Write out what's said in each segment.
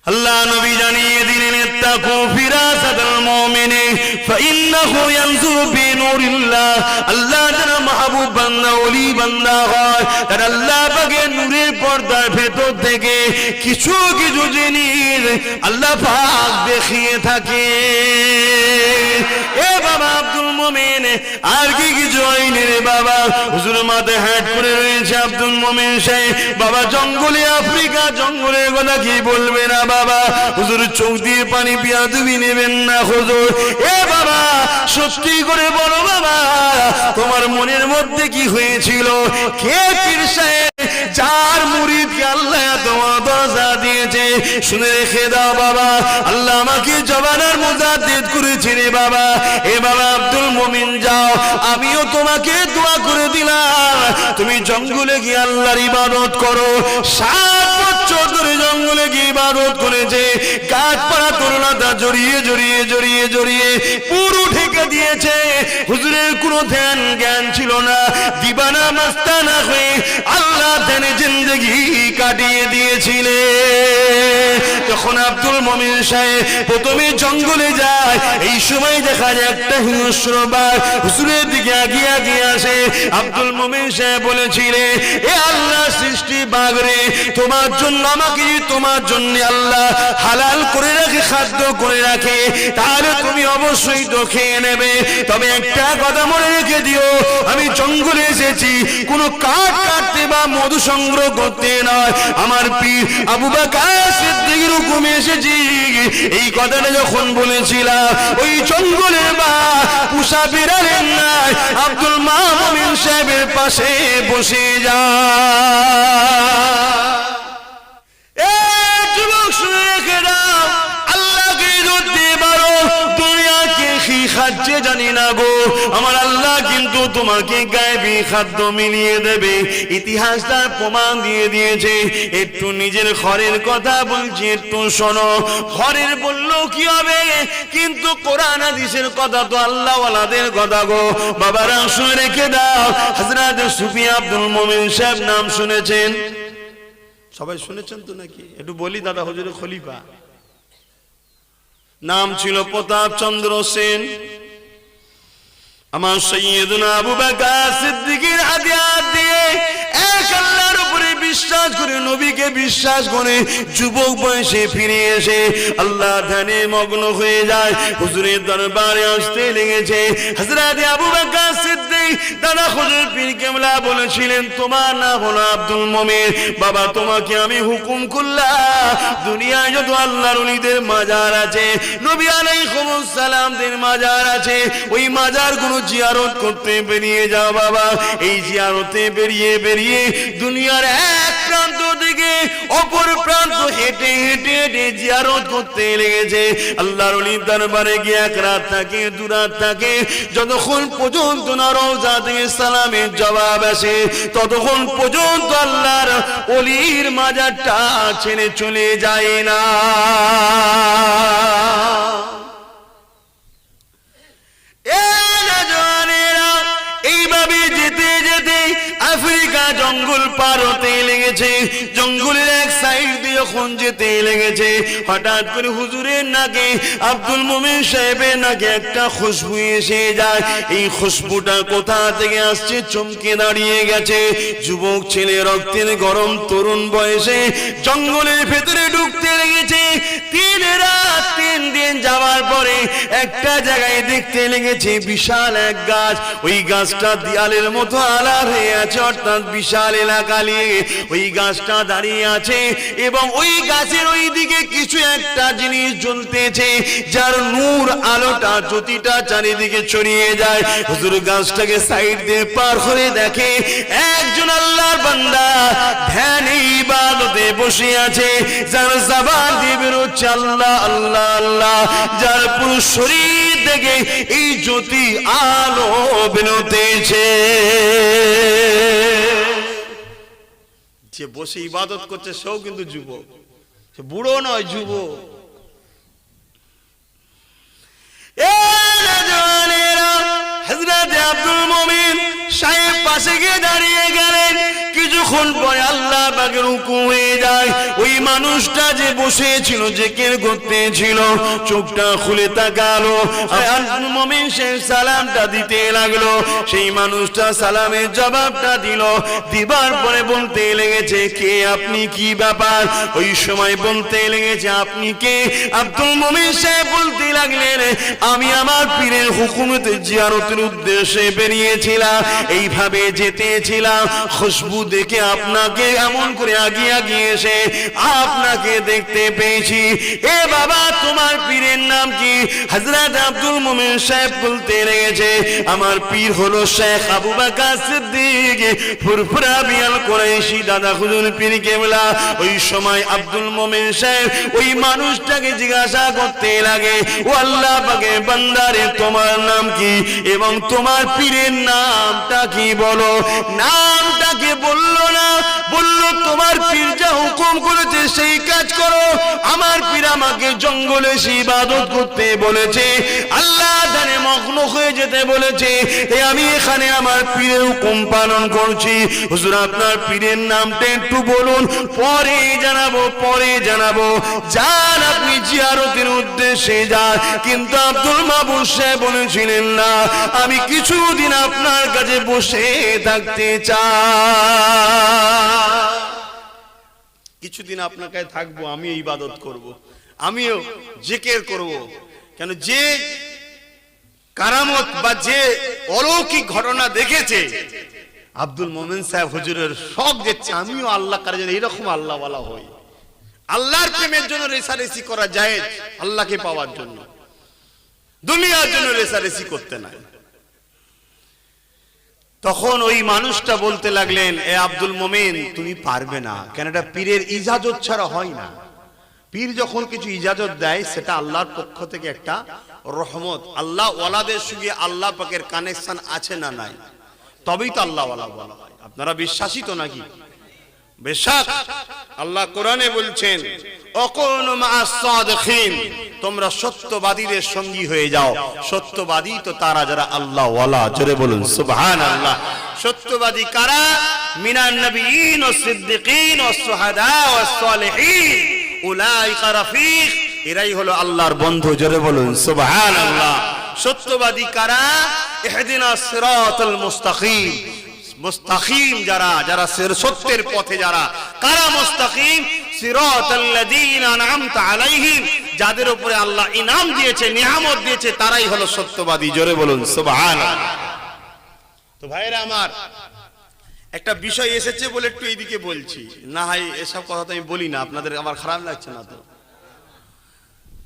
আল্লাহ নবী জানিয়ে দিলেন ইত্তাকু ফিরাসাতাল মুমিনি ফাইন্নাহু ইয়ানজুরু বিনুরিল্লাহ। আল্লাহ যারা মাহবুব বান্দা ওলি বান্দা হয় তারা আল্লাহ পাকের নূরের পর্দার ভেতর থেকে কিছু কিছু জিনিস আল্লাহ পাক দেখিয়ে থাকে। এ বাবা আব্দুল মুমিন, আর কি কিছু হয়নি রে বাবা? হুজুর মাথায় হ্যাট করে রয়েছে আব্দুল মুমিন সাহেব। বাবা জঙ্গলে, আফ্রিকা জঙ্গলের কথা কি বলবে না বাবা? হুজুর চোখ দিয়ে পানি পিয়া তুমি নেবেন না হুজুর। এ বাবা সত্যি করে বলো বাবা, তোমার মনের মধ্যে কি হয়েছিল? কে পীর সাহেব যার মুরিদকে আল্লাহ তোমার দরজা দিয়েছে? শুনে রেখে দাও বাবা, আল্লাহ আমাকে জবানার মুজাদ্দিদ করেছে রে বাবা। এ বাবা আব্দুল মুমিন যাও, আমিও তোমাকে দোয়া করে দিলাম, তুমি জঙ্গলে গিয়ে আল্লাহর ইবাদত করো। 7 বছর ধরে জঙ্গলে গিয়ে ইবাদত করেছে, গাছপালা তরুণতা জড়িয়ে জড়িয়ে জড়িয়ে জড়িয়ে পুরো ঢেকে দিয়েছে। হুজুরের কোনো ধ্যান জ্ঞান ছিল না, দিবানা মাস্তানা হয়ে আল্লাহ ধ্যানে জিন্দেগি কাটিয়ে দিয়েছিলে। যখন আব্দুল মুমিন সাহেব প্রথমে জঙ্গলে যায়, এই সময় দেখা যায় একটা হিংস্র বাঘ হুজুরের দিকে আগিয়ে আগিয়ে আসে। আব্দুল মুমিন সাহেব বলেছিলেন, এ আল্লাহ সৃষ্টি বাঘ রে, তোমার জন্য আমাকে, তোমার জন্য আল্লাহ হালাল করে রাখে, খাদ্য করে রাখে, তাহলে তুমি অবশ্যই তো খেয়ে নেবে। তবে একটা কথা মনে রেখে দিও, আমি জঙ্গলে এসেছি কোনো কাঠ কাটতে বা মধু সংগ্রহ করতে নয়, আমার পীর আবু বকর সিদ্দিকের হুকুমে এসেছি। এই কথাটা যখন বলেছিলাম, ওই জঙ্গলের বা পুষা বিড়ালের নাই আব্দুল মুমিন সাহেবের পাশে বসে যা। যুবক শুনে রেখে দাও, আল্লাহকে ধরতে পারো, দুনিয়াকে কি খাচ্ছে জানি না গো, আমার আল্লাহ কিন্তু তোমাকে গায়েবী খাদ্য মিলিয়ে দেবে। ইতিহাস তার প্রমাণ দিয়ে দিয়েছে। একটু নিজের ঘরের কথা বলছি, একটু শোনো। ঘরের বললেও কি হবে, কিন্তু কোরআন হাদিসের কথা তো আল্লাহ ওয়ালাদের কথা গো। বাবারা শুনে রেখে দাও, হযরত সুফি আব্দুল মুমিন সাহেব নাম শুনেছেন? সবাই শুনেছেন তো নাকি? একটু বলি দাদা, হুজুরের খলিফা নাম ছিল প্রতাপ চন্দ্র সেন। আমার সাইয়েদনা আবু বকর সিদ্দিকের হাদিয়াত দিয়ে এক আল্লাহর উপরে বিশ্বাস করে, নবীকে বিশ্বাস করে যুবক বয়সে ফিরে এসে আল্লাহ ধ্যানে মগ্ন হয়ে যায়। হুজুরের দরবারে আসতে লেগেছে। হযরত আবু বকর সিদ্দিক দাদা হুজুর পীর কেবলা বলেছিলেন, তোমার নাম হলো আব্দুল মুমিন। বাবা তোমাকে আমি হুকুম করলাম, দুনিয়ায় যত আল্লাহর ওলিদের মাজার আছে, নবী আলাইহিস সালামদের মাজার আছে, ওই মাজার গুলো জিয়ারত করতে বেরিয়ে যাও বাবা। এই জিয়ারতে বেরিয়ে বেরিয়ে দুনিয়ার এক প্রান্ত থেকে অপর প্রান্ত হেঁটে হেঁটে হেঁটে জিয়ারত করতে লেগেছে। আল্লাহর ওলির দরবারে গিয়ে 1 রাত থাকে, 2 রাত থাকে, যতক্ষণ পর্যন্ত না রওজা থেকে সালামের জবাব আসে, ততক্ষণ পর্যন্ত আল্লাহর ওলির মাজারটা ছেড়ে চলে যায় না। এইভাবে যেতে যেতে আফ্রিকা জঙ্গল পার হতে লেগেছে। জঙ্গলের এক সাইড দিয়ে যখন যেতে লেগেছে, হঠাৎ করে হুজুরের নাকে, আব্দুল মুমিন সাহেবের নাকে একটা খুশবু এসে যায়। এই খুশবুটা কোথা থেকে আসছে চমকে দাঁড়িয়ে গেছে। যুবক ছেলে, রক্তের গরম তরুণ বয়সে জঙ্গলের ভেতরে ঢুকতে লেগেছে। 3 রাত 3 দিন যাওয়ার পরে একটা জায়গায় দেখতে লেগেছে বিশাল এক গাছ। ওই গাছটা দেয়ালের মতো আলা হয়ে আছে, অর্থাৎ বিশাল এলাকা নিয়ে ওই গাছটা দাঁড়িয়ে আছে, এবং ওই গাছের ওই দিকে কিছু একটা জিনিস জ্বলতেছে, যার নূর আলোটা জ্যোতিটা চারিদিকে ছড়িয়ে যায়। হুজুর গাছটাকে সাইড দিয়ে পার করে দেখে একজন আল্লাহর বান্দা ধ্যানে ইবাদতে বসে আছে, যার জবান দিয়ে বেরোচ্ছে আল্লাহ আল্লাহ আল্লাহ, যার পুরো শরীর থেকে এই জ্যোতি আলো বেরোতেছে। যে বসে ইবাদত করছে সেও কিন্তু যুবক, সে বুড়ো নয়, যুবক। হযরত আব্দুল মুমিন সাহেব পাশে গিয়ে দাঁড়িয়ে গেলেন। কিছুক্ষণ পরে আল্লাহ আল্লাহ পাকের হুকুম হয়ে যায়, ওই মানুষটা যে বসেছিল জিকির করতেছিল চোখটা খুলে তাকালো, আব্দুল মুমিন সে সালামটা দিতে লাগলো। সেই মানুষটা সালামের জবাবটা দিল, দিবার পরে বলতে লেগেছে কে আপনি, কি ব্যাপার? ওই সময় বলতে লেগেছে আপনি কে? আব্দুল মুমিন সাহেব বলতে লাগলেন আমি আমার পীরের হুকুমতে জিয়ারতের উদ্দেশ্যে বেরিয়েছিলাম, এইভাবে যেতেছিলাম, খুশবু দেখে আপনাকে এমন করে আগিয়ে আগিয়ে এসে আপনাকে দেখতে পেয়েছি। এ বাবা তোমার পীরের নাম কি? হযরত আব্দুল মুমিন সাহেব বলতে লেগেছে আমার পীর হলো শেখ আবু বকর সিদ্দিক ফুরফুরা বিয়াল কুরাইশি দাদা হুজুর পীর কেবলা। ওই সময় আব্দুল মুমিন সাহেব ওই মানুষটাকে জিজ্ঞাসা করতে লাগে ও আল্লাহ পাকের বান্দারে তোমার নাম কি এবং তোমার পীরের নামটা কি বলো। নামটাকে বললো না, বললো তোমার পীর যা হুকুম করেছে সেই কাজ করো। আমার পীর আমাকে জঙ্গলে ইবাদত করতে বলেছে, আল্লাহ ধারে মগ্ন হয়ে যেতে বলেছে, তাই আমি এখানে আমার পীরের হুকুম পালন করছি। হুজুর আপনার পীরের নামটা একটু বলুন, পরে জানাবো, পরে জানাবো। যান আপনি জিয়ারতের উদ্দেশ্যে যান। কিন্তু আব্দুল মাহবুব সাহেব বলেছিলেন না, আমি কিছুদিন আপনার কাছে বসে থাকতে চাই, কিছুদিন আপনার কাছে থাকবো, আমি ইবাদত করব, আমিও জিকির করব। কেন যে কারামত বা যে অলৌকিক ঘটনা দেখেছে আব্দুল মোমেন সাহেব হুজুরের শখ দেখছে আমিও আল্লাহ কার জন্য এরকম আল্লাহ ওয়ালা হই। আল্লাহর প্রেমের জন্য রেসারেসি করা যায়, আল্লাহকে পাওয়ার জন্য, দুনিয়ার জন্য রেসারেসি করতে নাই। তখন ওই মানুষটা বলতে লাগলেন এ আব্দুল মোমেন তুমি পারবে না, কেন এটা পীরের ইজাজত ছাড়া হয় না। পীর যখন কিছু ইজাজত দেয় সেটা আল্লাহর পক্ষ থেকে একটা রহমত। আল্লাহ ওয়ালাদের সঙ্গে আল্লাহ পাকের কানেকশন আছে না নাই, তবেই তো আল্লাহ ওয়ালা বলা হয়। আপনারা বিশ্বাসী তো নাকি? বেশক আল্লাহ কোরআনে বলছেন অকুনু মা'আস সাদিকিন, তোমরা সত্যবাদীদের সঙ্গী হয়ে যাও। সত্যবাদী তো তারা যারা আল্লাহ ওয়ালা, জোরে বলুন সুবহানাল্লাহ। সত্যবাদী কারা? মিনান নবিয়িন ওয়াস সিদ্দিকিন ওয়াস শুহাদা ওয়াস সালিহিন উলাইকা রাফিক, এরাই হলো আল্লাহর বন্ধু, জোরে বলুন সুবহানাল্লাহ। সত্যবাদী কারা? ইহদিনাস সিরাতাল মুস্তাকিম, মুস্তাকিম যারা, যারা সত্যের পথে যারা। কারা মুস্তাকিম? সিরাতাল্লাযীনা আন'আমতা আলাইহিম, যাদের উপরে আল্লাহ ইনাম দিয়েছে, নিয়ামত দিয়েছে, তারাই হলো সত্যবাদী, জোরে বলুন সুবহানাল্লাহ। তো ভাইরা আমার, একটা বিষয় এসেছে বলে একটু এইদিকে বলছি, না হয় এসব কথা তো আমি বলি না, আপনাদের আমার খারাপ লাগছে না তো?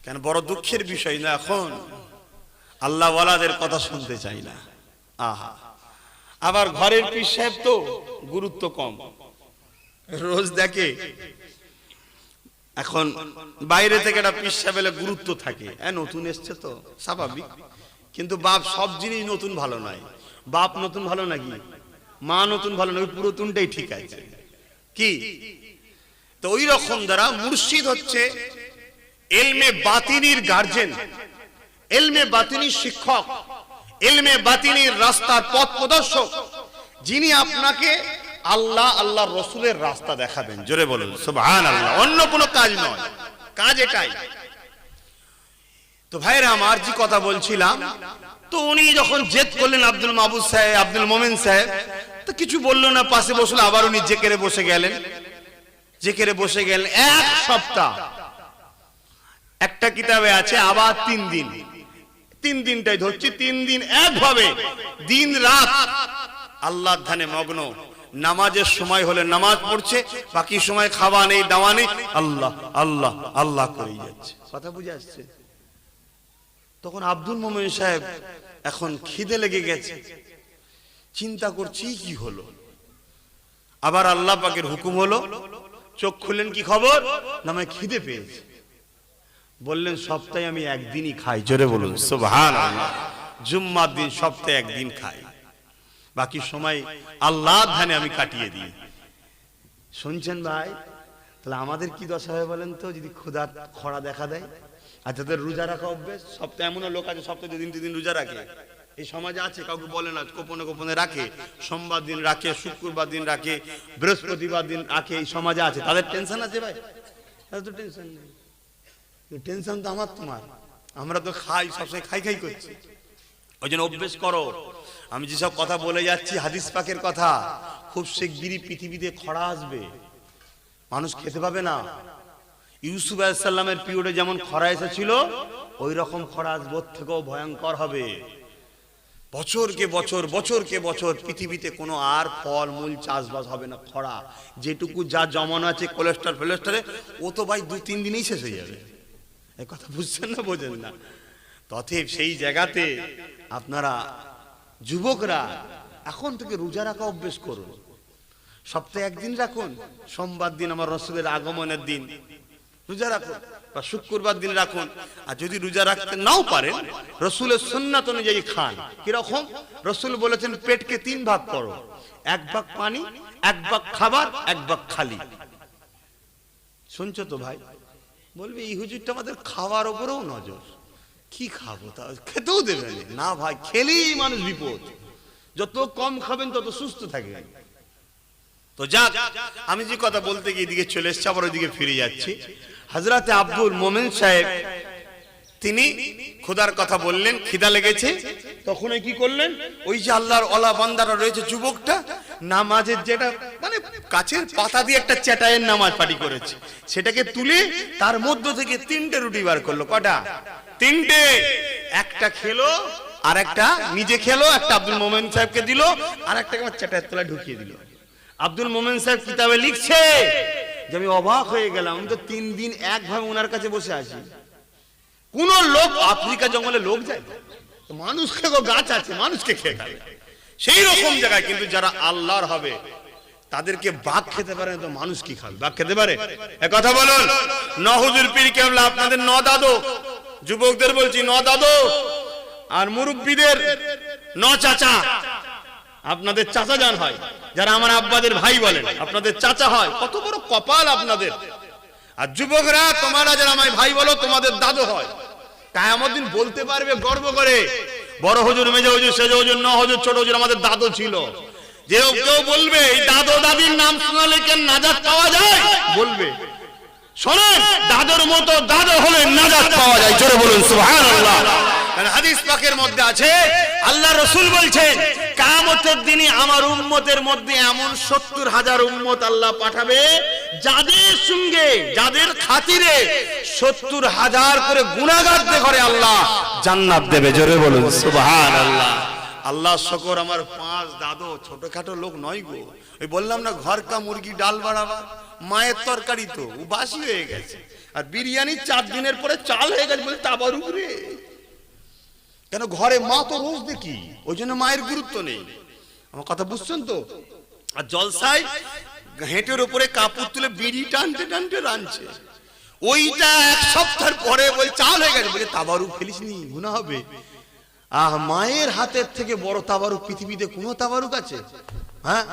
কেন বড় দুঃখের বিষয় না, এখন আল্লাহ ওয়ালাদের কথা শুনতে চাই না। আহা, আবার ঘরের পীর সাহেব তো গুরুত্ব কম, রোজ দেখে। এখন বাইরে থেকে একটা পীর সাহেবের গুরুত্ব থাকে, নতুন এসছে তো স্বাভাবিক। কিন্তু বাপ সব জিনিস নতুন ভালো নয়। বাপ নতুন ভালো নাকি? মা নতুন ভালো নয়, পুরাতনটাই ঠিক আছে কি? তো ওই রকম দ্বারা মুর্শিদ হচ্ছে ইলমে বাতিনির গার্জেন, ইলমে বাতিনির শিক্ষক, ইলমে বাতিনির রাস্তার পথ প্রদর্শক, যিনি আপনাকে আল্লাহ আল্লাহর রাসূলের রাস্তা দেখাবেন, জোরে বলুন সুবহানাল্লাহ। অন্য কোনো কাজ নয়, কাজ এটাই। তো ভাইরা আমার, যে কথা বলছিলাম, তো উনি যখন জেদ করলেন আব্দুল মাহবুব সাহেব, আব্দুল মোমেন সাহেব, তো কিছু বললো না, পাশে বসলো। আবার উনি জেকেরে বসে গেলেন, জেকেরে বসে গেলেন এক সপ্তাহ। একটা কিতাবে আছে আবার 3 দিন, 3 দিনটাই ধরছি, 3 দিন একভাবে দিন রাত আল্লাহর ধ্যানে মগ্ন। নামাজের সময় হলে নামাজ পড়ছে, বাকি সময় খাওয়া নেই, দাওয়া নেই, আল্লাহ আল্লাহ আল্লাহ করেই যাচ্ছে। কথা বুঝে আসছে? তখন আব্দুল মোমেন সাহেব এখন খিদে লেগে গেছে, চিন্তা করছি কি হলো। আবার আল্লাহ পাকের হুকুম হলো, চোখ খুললেন, কি খবর? না আমি খিদে পেয়েছি। বললেন সপ্তাহে আমি একদিনই খাই, জোরে বলুন সুবহানাল্লাহ। জুম্মার দিন সপ্তাহে একদিন খাই, বাকি সময় আল্লাহর ধ্যানে আমি কাটিয়ে দিই। শুনছেন ভাই? তাহলে আমাদের কি দশা হয় বলেন তো, যদি ক্ষুধা খরা দেখা দেয়? আর যাদের রোজা রাখা অভ্যেস, সপ্তাহে এমনও লোক আছে সপ্তাহে 2 দিন 3 দিন রোজা রাখে, এই সমাজে আছে, কাউকে বলে না, গোপনে গোপনে রাখে, সোমবার দিন রাখে, শুক্রবার দিন রাখে, বৃহস্পতিবার দিন রাখে, এই সমাজে আছে। তাদের টেনশন আছে ভাই? তাদের তো টেনশন নেই। টেনশন তো আমার তোমার, আমরা তো খাই, সবসময় খাই খাই করছি। ওই জন্য অভ্যেস করো। আমি যেসব কথা বলে যাচ্ছি হাদিস পাকের কথা, খুব শিগগিরই পৃথিবীতে খরা আসবে, মানুষ খেতে পাবে না। ইউসুফ আলাইহিস সালামের পিরিয়ডে যেমন খরা এসেছিল, ওই রকম খরা আসবে, ওর থেকেও ভয়ঙ্কর হবে। বছরকে বছর, বছরকে বছর পৃথিবীতে কোনো আর ফল মূল চাষবাস হবে না, খরা। যেটুকু যা জমানো আছে কোলেস্ট্রল ফেলেস্ট্রলে, ও তো ভাই 2-3 দিনেই শেষ হয়ে যাবে। এই কথা বুঝছেন না, বোঝেন না? তথেব সেই জায়গাতে আপনারা যুবকরা এখন থেকে রোজা রাখা অভ্যেস করুন। সপ্তাহে একদিন রাখুন, সোমবার দিন আমার রসুলের আগমনের দিন রোজা রাখুন, বা শুক্রবার দিন রাখুন। আর যদি রোজা রাখতে নাও পারেন, রসুলের সুন্নাত অনুযায়ী খান। কিরকম? রসুল বলেছেন পেটকে 3 ভাগ করো, 1 ভাগ পানি, 1 ভাগ খাবার, 1 ভাগ খালি। শুনছো তো ভাই? বলবে এই হুজুরটা আমাদের খাওয়ার উপরেও নজর, কি খাবো, তা খেতেও দেবেন না ভাই। খেলেই মানুষ বিপদ, যত কম খাবেন তত সুস্থ থাকবেন। তো যাক, আমি যে কথা বলতে গিয়ে এদিকে চলে এসেছি, আবার ওইদিকে ফিরে যাচ্ছি। হযরতে আব্দুল মোমেন সাহেব তিনি খোদার কথা বললেন, খিদা লেগেছে। তখন কি করলেন? ওই যে আল্লাহর ওয়ালা বান্দারা রয়েছে, যুবকটা নামাজের যেটা মানে কাছের পাতা দিয়ে একটা চ্যাটায়ের নামাজ পাঠি করেছে, সেটাকে তুলে তার মধ্য থেকে 3টে রুটি বার করলো। কটা? 3টে। একটা খেলো, আর একটা নিজে খেলো, একটা আব্দুল মোমেন সাহেবকে দিল, আর একটাকে আমার চ্যাটায়ের তলায় ঢুকিয়ে দিল। আব্দুল মোমেন সাহেব কিতাবে লিখছে যে আমি অবাক হয়ে গেলাম, আমি তো 3 দিন একভাবে ওনার কাছে বসে আছি। কোন লোক আফ্রিকা জঙ্গলে লোক যায়, মানুষ খেয়ে গাছ আছে, মানুষকে খেয়ে খাবে, সেই রকম জায়গায় কিন্তু যারা আল্লাহর হবে তাদেরকে বাঘ খেতে পারে না, তো মানুষ কি খাবে? বাঘ খেতে পারে? এক কথা বলুন। হুজুর পীর কেবলা আপনাদের 9 দাদু, যুবকদের বলছি 9 দাদু, আর মুরব্বীদের 9 চাচা। আপনাদের চাচা জান হয়, যারা আমার আব্বাদের ভাই বলেন, আপনাদের চাচা হয়। কত বড় কপাল আপনাদের। আর যুবকরা তোমরা যারা আমায় ভাই বলো, তোমাদের দাদু হয়। কিয়ামত দিন বলতে পারবে গর্ব করে, বড় হুজুর, মেজো হুজুর, সেজো হুজুর, 9 হুজুর, ছোট হুজুর আমাদের দাদু ছিল। যে কেউ বলবে এই দাদু দাদির নাম শোনালে কেন নাজাত পাওয়া যায়, বলবে শোনেন দাদুর মতো দাদু হলে নাজাত পাওয়া যায়। জোরে বলুন সুবহানাল্লাহ। হাদিস পাকের মধ্যে আছে, আল্লাহ রাসূল বলছেন কিয়ামতের দিনে আমার উম্মতের মধ্যে এমন 70,000 উম্মত আল্লাহ পাঠাবে, যাদের সঙ্গে, যাদের খাতিরে 70,000 করে গুনাহগারদের ঘরে আল্লাহ জান্নাত দেবে। জোরে বলুন সুবহানাল্লাহ। আল্লাহ শুকর, আমার 5 দাদু ছোটখাটো লোক নয় গো। ওই বললাম না, ঘর কা মুরগি ডাল বাড়াবার, মায়ের তরকারি তো ও বাসি হয়ে গেছে, আর বিরিয়ানি 4 দিনের পরে চাল হয়ে গেছে, বলে তাবার উপরে কেন? ঘরে মা তো রোজ দেখি, ওই জন্য মায়ের গুরুত্ব নেই। আমার কথা বুঝছেন তো? আর জলসায় হেঁটের উপরে কাপড় তুলে বিড়ি টানতে টানতে রাঁধছে, ওইটা 1 সপ্তাহ পরে বল চাল হয়ে গেছে, বলে তাবারুক ফেলিসনি, গুনাহ হবে। মায়ের হাতের থেকে বড় তাবারুক পৃথিবীতে কোন তাবারুক আছে? হ্যাঁ,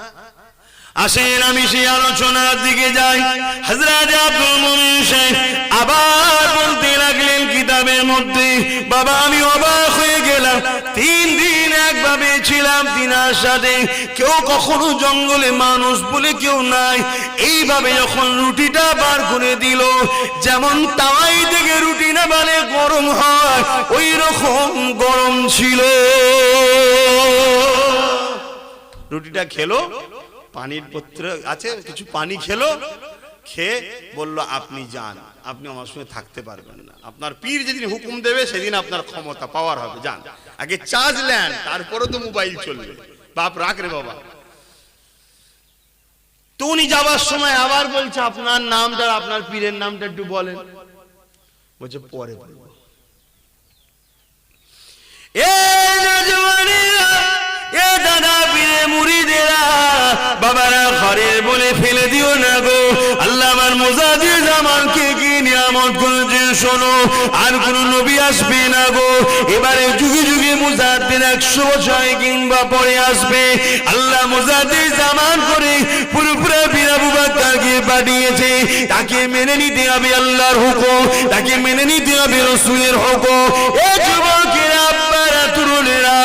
আসেন আমি সেই আলোচনার দিকে যাই। হযরত আব্দুল মোমিন সাহেব আবার বলতে লাগলেন কিতাবের মধ্যে, বাবা আমি অবাক হয়ে গেলাম, 3 দিন একভাবে ছিলাম তিনার সাথে, কেউ কখনো জঙ্গলে মানুষ বলে কেউ নাই। এইভাবে যখন রুটিটা বার করে দিল, যেমন তাওয়াই থেকে রুটি না বালে গরম হয়, ওই রকম গরম ছিল। রুটিটা খেলো, পানির পত্র আছে, কিছু পানি খেলো, খেয়ে বলল আপনি যান, আপনি আমার সঙ্গে থাকতে পারবেন না। আপনার পীর যেদিন হুকুম দেবে সেদিন আপনার ক্ষমতা পাওয়ার হবে, যান। আগে চার্জ নেন, তারপরে তো মোবাইল চলবে। বাপ রাখ রে বাবা। তো উনি যাবার সময় আবার বলছে আপনার নামটা, আপনার পীরের নামটা একটু বলেন। বলছে পরে বলবো। দাদা পীরে মুরিদেরা, বাবারা ঘরে বলে ফেলে দিও না গো, আল্লাহ আমার মুজাদ্দিদ জামানকে কি নিয়ামত করেছে শোনো, আর কোন নবী আসবে না গো। এবারে যুগে যুগে মুজাদ্দিদ 100 বছর কিংবা পরে আসবে। আল্লাহ মুজাদ্দিদ জামান করে পুরোপুরি পীর আবু বকরকে পাঠিয়েছে, তাকে মেনে নিতে হবে আল্লাহর হুকুম, তাকে মেনে নিতে হবে রাসূলের হুকুম। এ যুবকেরা, আব্বারা, তরুণেরা,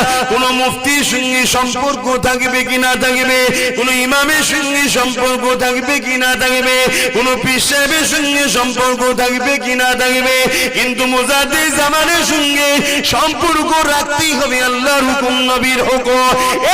মুফতির সঙ্গে সম্পর্ক থাকবে কি না থাকবে, কোন ইমামের সঙ্গে সম্পর্ক থাকবে কি না থাকবে, কোন পীর সাহেবের সঙ্গে সম্পর্ক থাকবে কি না থাকবে, কিন্তু মুজাদ্দিদ জামানের সঙ্গে সম্পর্ক রাখতেই হবে আল্লাহর হুকুম, নবীর হুকুম।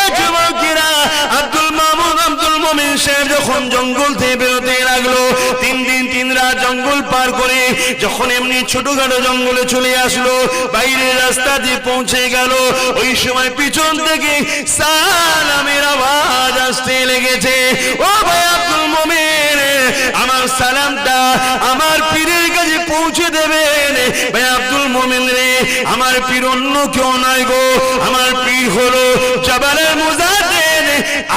এই যুবকেরা, আব্দুল মামুন আব্দুল মোমিন সাহেব যখন জঙ্গল থেকে বেরোতে লাগলো, 3 দিন 3 রাত জঙ্গল পার করে যখন এমনি ছোটখাটো জঙ্গলে চলে আসলো, বাইরের রাস্তা দিয়ে পৌঁছে গেল, ওই সময় পিছন থেকে সালামের আওয়াজ আসতে লেগেছে। ও ভাই আব্দুল মোমিন, আমার সালামটা আমার পীরের কাছে পৌঁছে দেবেন। ভাই আব্দুল মোমিন রে, আমার পীর অন্য কেউ নয় গো, আমার পীর হলো জাবালের মুজাদ্দিদ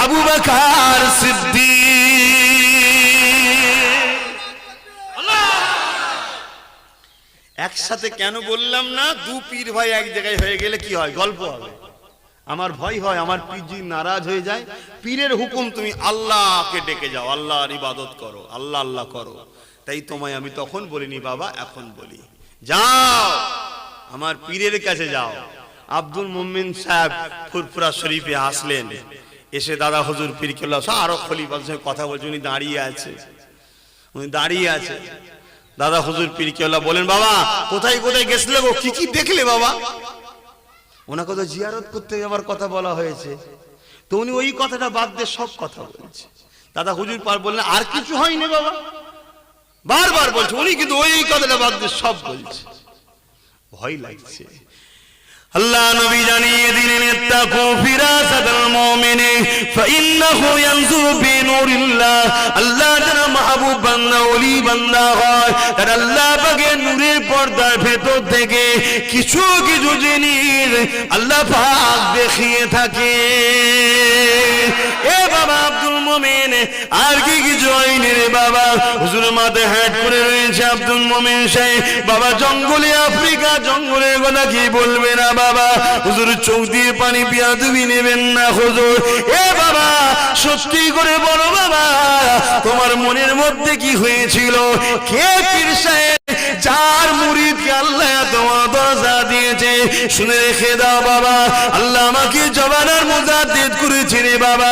আবু বকর সিদ্দিক। একসাথে কেন বললাম না? 2 পীর ভাই এক জায়গায় হয়ে গেলে কি হয়, গল্প হবে। আমার ভয় হয় আমার পীর যদি নারাজ হয়ে যায়। পীরের হুকুম তুমি আল্লাহকে ডেকে যাও, আল্লাহর ইবাদত করো, আল্লাহ আল্লাহ করো। তাই তোমায় আমি তখন বলিনি বাবা, এখন বলি, যাও আমার পীরের কাছে যাও। আব্দুল মোমিন সাহেব ফুরফুরা শরীফে আসলেন, এসে দাদা হুজুর পীর কেবলা আরো খলিফার সঙ্গে কথা বলছে, উনি দাঁড়িয়ে আছে। দাদা হুজুর পীর কেবলা বলেন, বাবা কোথায় কোথায় গেছিলে গো, কি কি দেখলে বাবা? ওনাকে তো জিয়ারত করতে যাওয়ার কথা বলা হয়েছে, তো উনি ওই কথাটা বাদ দিয়ে সব কথা বলছে। দাদা হুজুর পার বললেন, আর কিছু হয়নি বাবা, বারবার বলছে, উনি কিন্তু ওই কথাটা বাদ দিয়ে সব বলছে। ভয় লাগছে। আল্লাহ নবী জানিয়ে দিলেন, ইত্তাকু ফিরাসাতাল মুমিনি ফাইন্নাহু ইয়ানজুরু বিনুরিল্লাহ। আল্লাহ যারা মাহবুব বান্দা, ওলি বান্দা হয়, তারা আল্লাহ পাকের নূরের পর্দার ভেতর থেকে কিছু কিছু জিনিস আল্লাহ পাক দেখিয়ে থাকে। এ বাবা আব্দুল মোমিন, আর কি কিছু হয়নি রে বাবা? হুজুর মাথায় হ্যাট করে রয়েছে আব্দুল মোমিন সাহেব। বাবা জঙ্গলে, আফ্রিকা জঙ্গলের কথা কি বলবে না বাবা? হুজুর চোখ দিয়ে পানি বিয়াদবি নেবেন না হুজুর। এ বাবা সত্যি করে বলো বাবা, তোমার মনের মধ্যে কি হয়েছিল? কে পীর সাহেব যার মুরিদকে আল্লাহ তোমার দরজা দিয়েছে? শুনে রেখে দাও বাবা, আল্লাহ আমাকে জবানার মুজাদ্দিদ করেছে রে বাবা।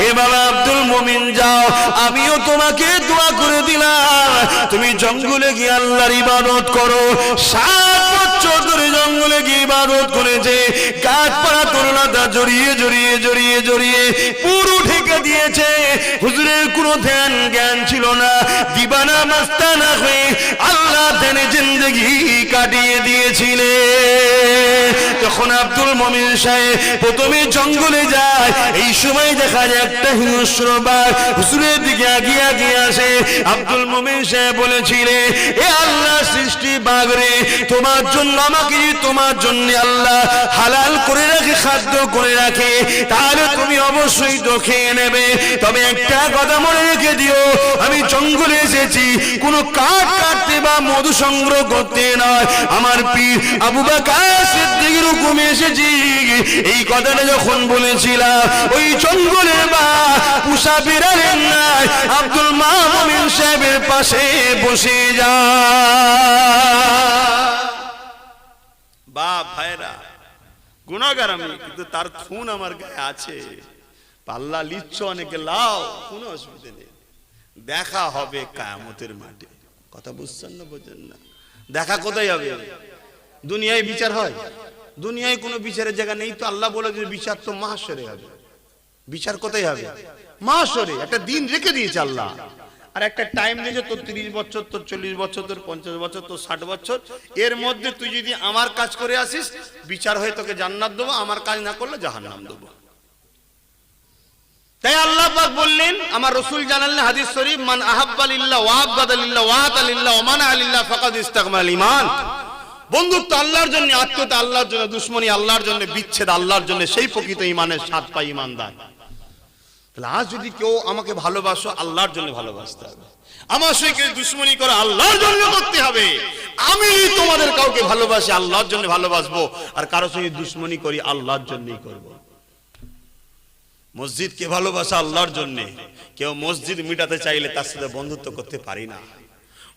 এ বাবা আব্দুল মোমিন, যাও, আমিও তোমাকে দোয়া করে দিলাম, তুমি জঙ্গলে গিয়ে আল্লাহর ইবাদত করো। 7 বছর ধরে জঙ্গলে গিয়ে ইবাদত করেছে, গাছপালা তরুণতা জড়িয়ে জড়িয়ে জড়িয়ে জড়িয়ে পুরো ঢেকে দিয়েছে। হুজুরের কোনো ধ্যান জ্ঞান ছিল না, দিবানা মাস্তানা হয়ে আল্লাহ ধ্যানে জিন্দেগি কাটিয়ে দিয়েছিলে। যখন আব্দুল মোমিন সাহেব প্রথমে জঙ্গলে যায়, এই সময় দেখা যায় একটা হিংস্র বাঘ হুজুরের দিকে আগিয়ে আগিয়ে আসে। আব্দুল মোমিন সাহেব বলেছিলেন, এ আল্লাহ সৃষ্টি বাঘ রে, তোমার জন্য আমাকে, তোমার জন্য আল্লাহ হালাল করে রাখে, খাদ্য করে রাখে, তাহলে তুমি অবশ্যই তো খেয়ে নেবে। তবে একটা কথা মনে রেখে দিও, আমি জঙ্গলে এসেছি কোনো কাঠ কাটতে বা মধু সংগ্রহ করতে নয়, আমার পীর আবু বকর সিদ্দিকের হুকুমে এসেছি। এই কথাটা যখন বলেছিলাম, ওই জঙ্গলে বা পুষা বিড়ালের নাই আব্দুল মোমিন সাহেবের পাশে বসে যা। বাপ ভাইরা, গুনাহগার আমি, কিন্তু তার খুন আমার গায়ে আছে। পাল্লা লিচ্ছ অনেকে, লাও, কোনো অসুবিধা নেই। দেখা হবে কিয়ামতের মাঠে। কথা বুঝছেন না, বোঝেন না? দেখা কোথায় হবে? দুনিয়ায় বিচার হয়? দুনিয়ায় কোনো বিচারের জায়গা নেই তো। আল্লাহ বলে যে বিচার তো মাহশরে হবে। বিচার কোথায় হবে? মাহশরে। একটা দিন রেখে দিয়েছে আল্লাহ, আর একটা টাইম দিয়েছে, তোর 30 বছর, তোর 40 বছর, তোর 50 বছর, তোর 60 বছর। এর মধ্যে তুই যদি আমার কাজ করে আসিস, বিচার হয়ে তোকে জান্নাত দেবো, আমার কাজ না করলে জাহান্নাম দেবো। তাই আল্লাহ পাক বললেন, আমার রাসূল জানালেন হাদিস শরীফ, মান আহাব্বা লিল্লাহ ওয়া আবগাদা লিল্লাহ ওয়া আতা লিল্লাহ ওয়া মানা লিল্লাহ ফাকাদ ইসতাকমাল ঈমান। বন্ধুত্ব আল্লাহর জন্য, আত্মীয়তা আল্লাহর জন্য, দুশমনি আল্লাহর জন্য, বিচ্ছেদ আল্লাহর জন্য, সেই প্রকৃত ঈমানের স্বাদ পায় ঈমানদার। তাহলে আজ যদি কেউ আমাকে ভালোবাসো, আল্লাহর জন্য ভালোবাসতে হবে। আমার সঙ্গে দুশমনি করে আল্লাহর জন্য করতে হবে। আমি তোমাদের কাউকে ভালোবাসি, আল্লাহর জন্য ভালোবাসবো, আর কারো সঙ্গে দুশমনি করি, আল্লাহর জন্যই করব। মসজিদকে ভালোবাসা আল্লাহর জন্য। কেউ মসজিদ মিটাতে চাইলে তার সাথে বন্ধুত্ব করতে পারি না।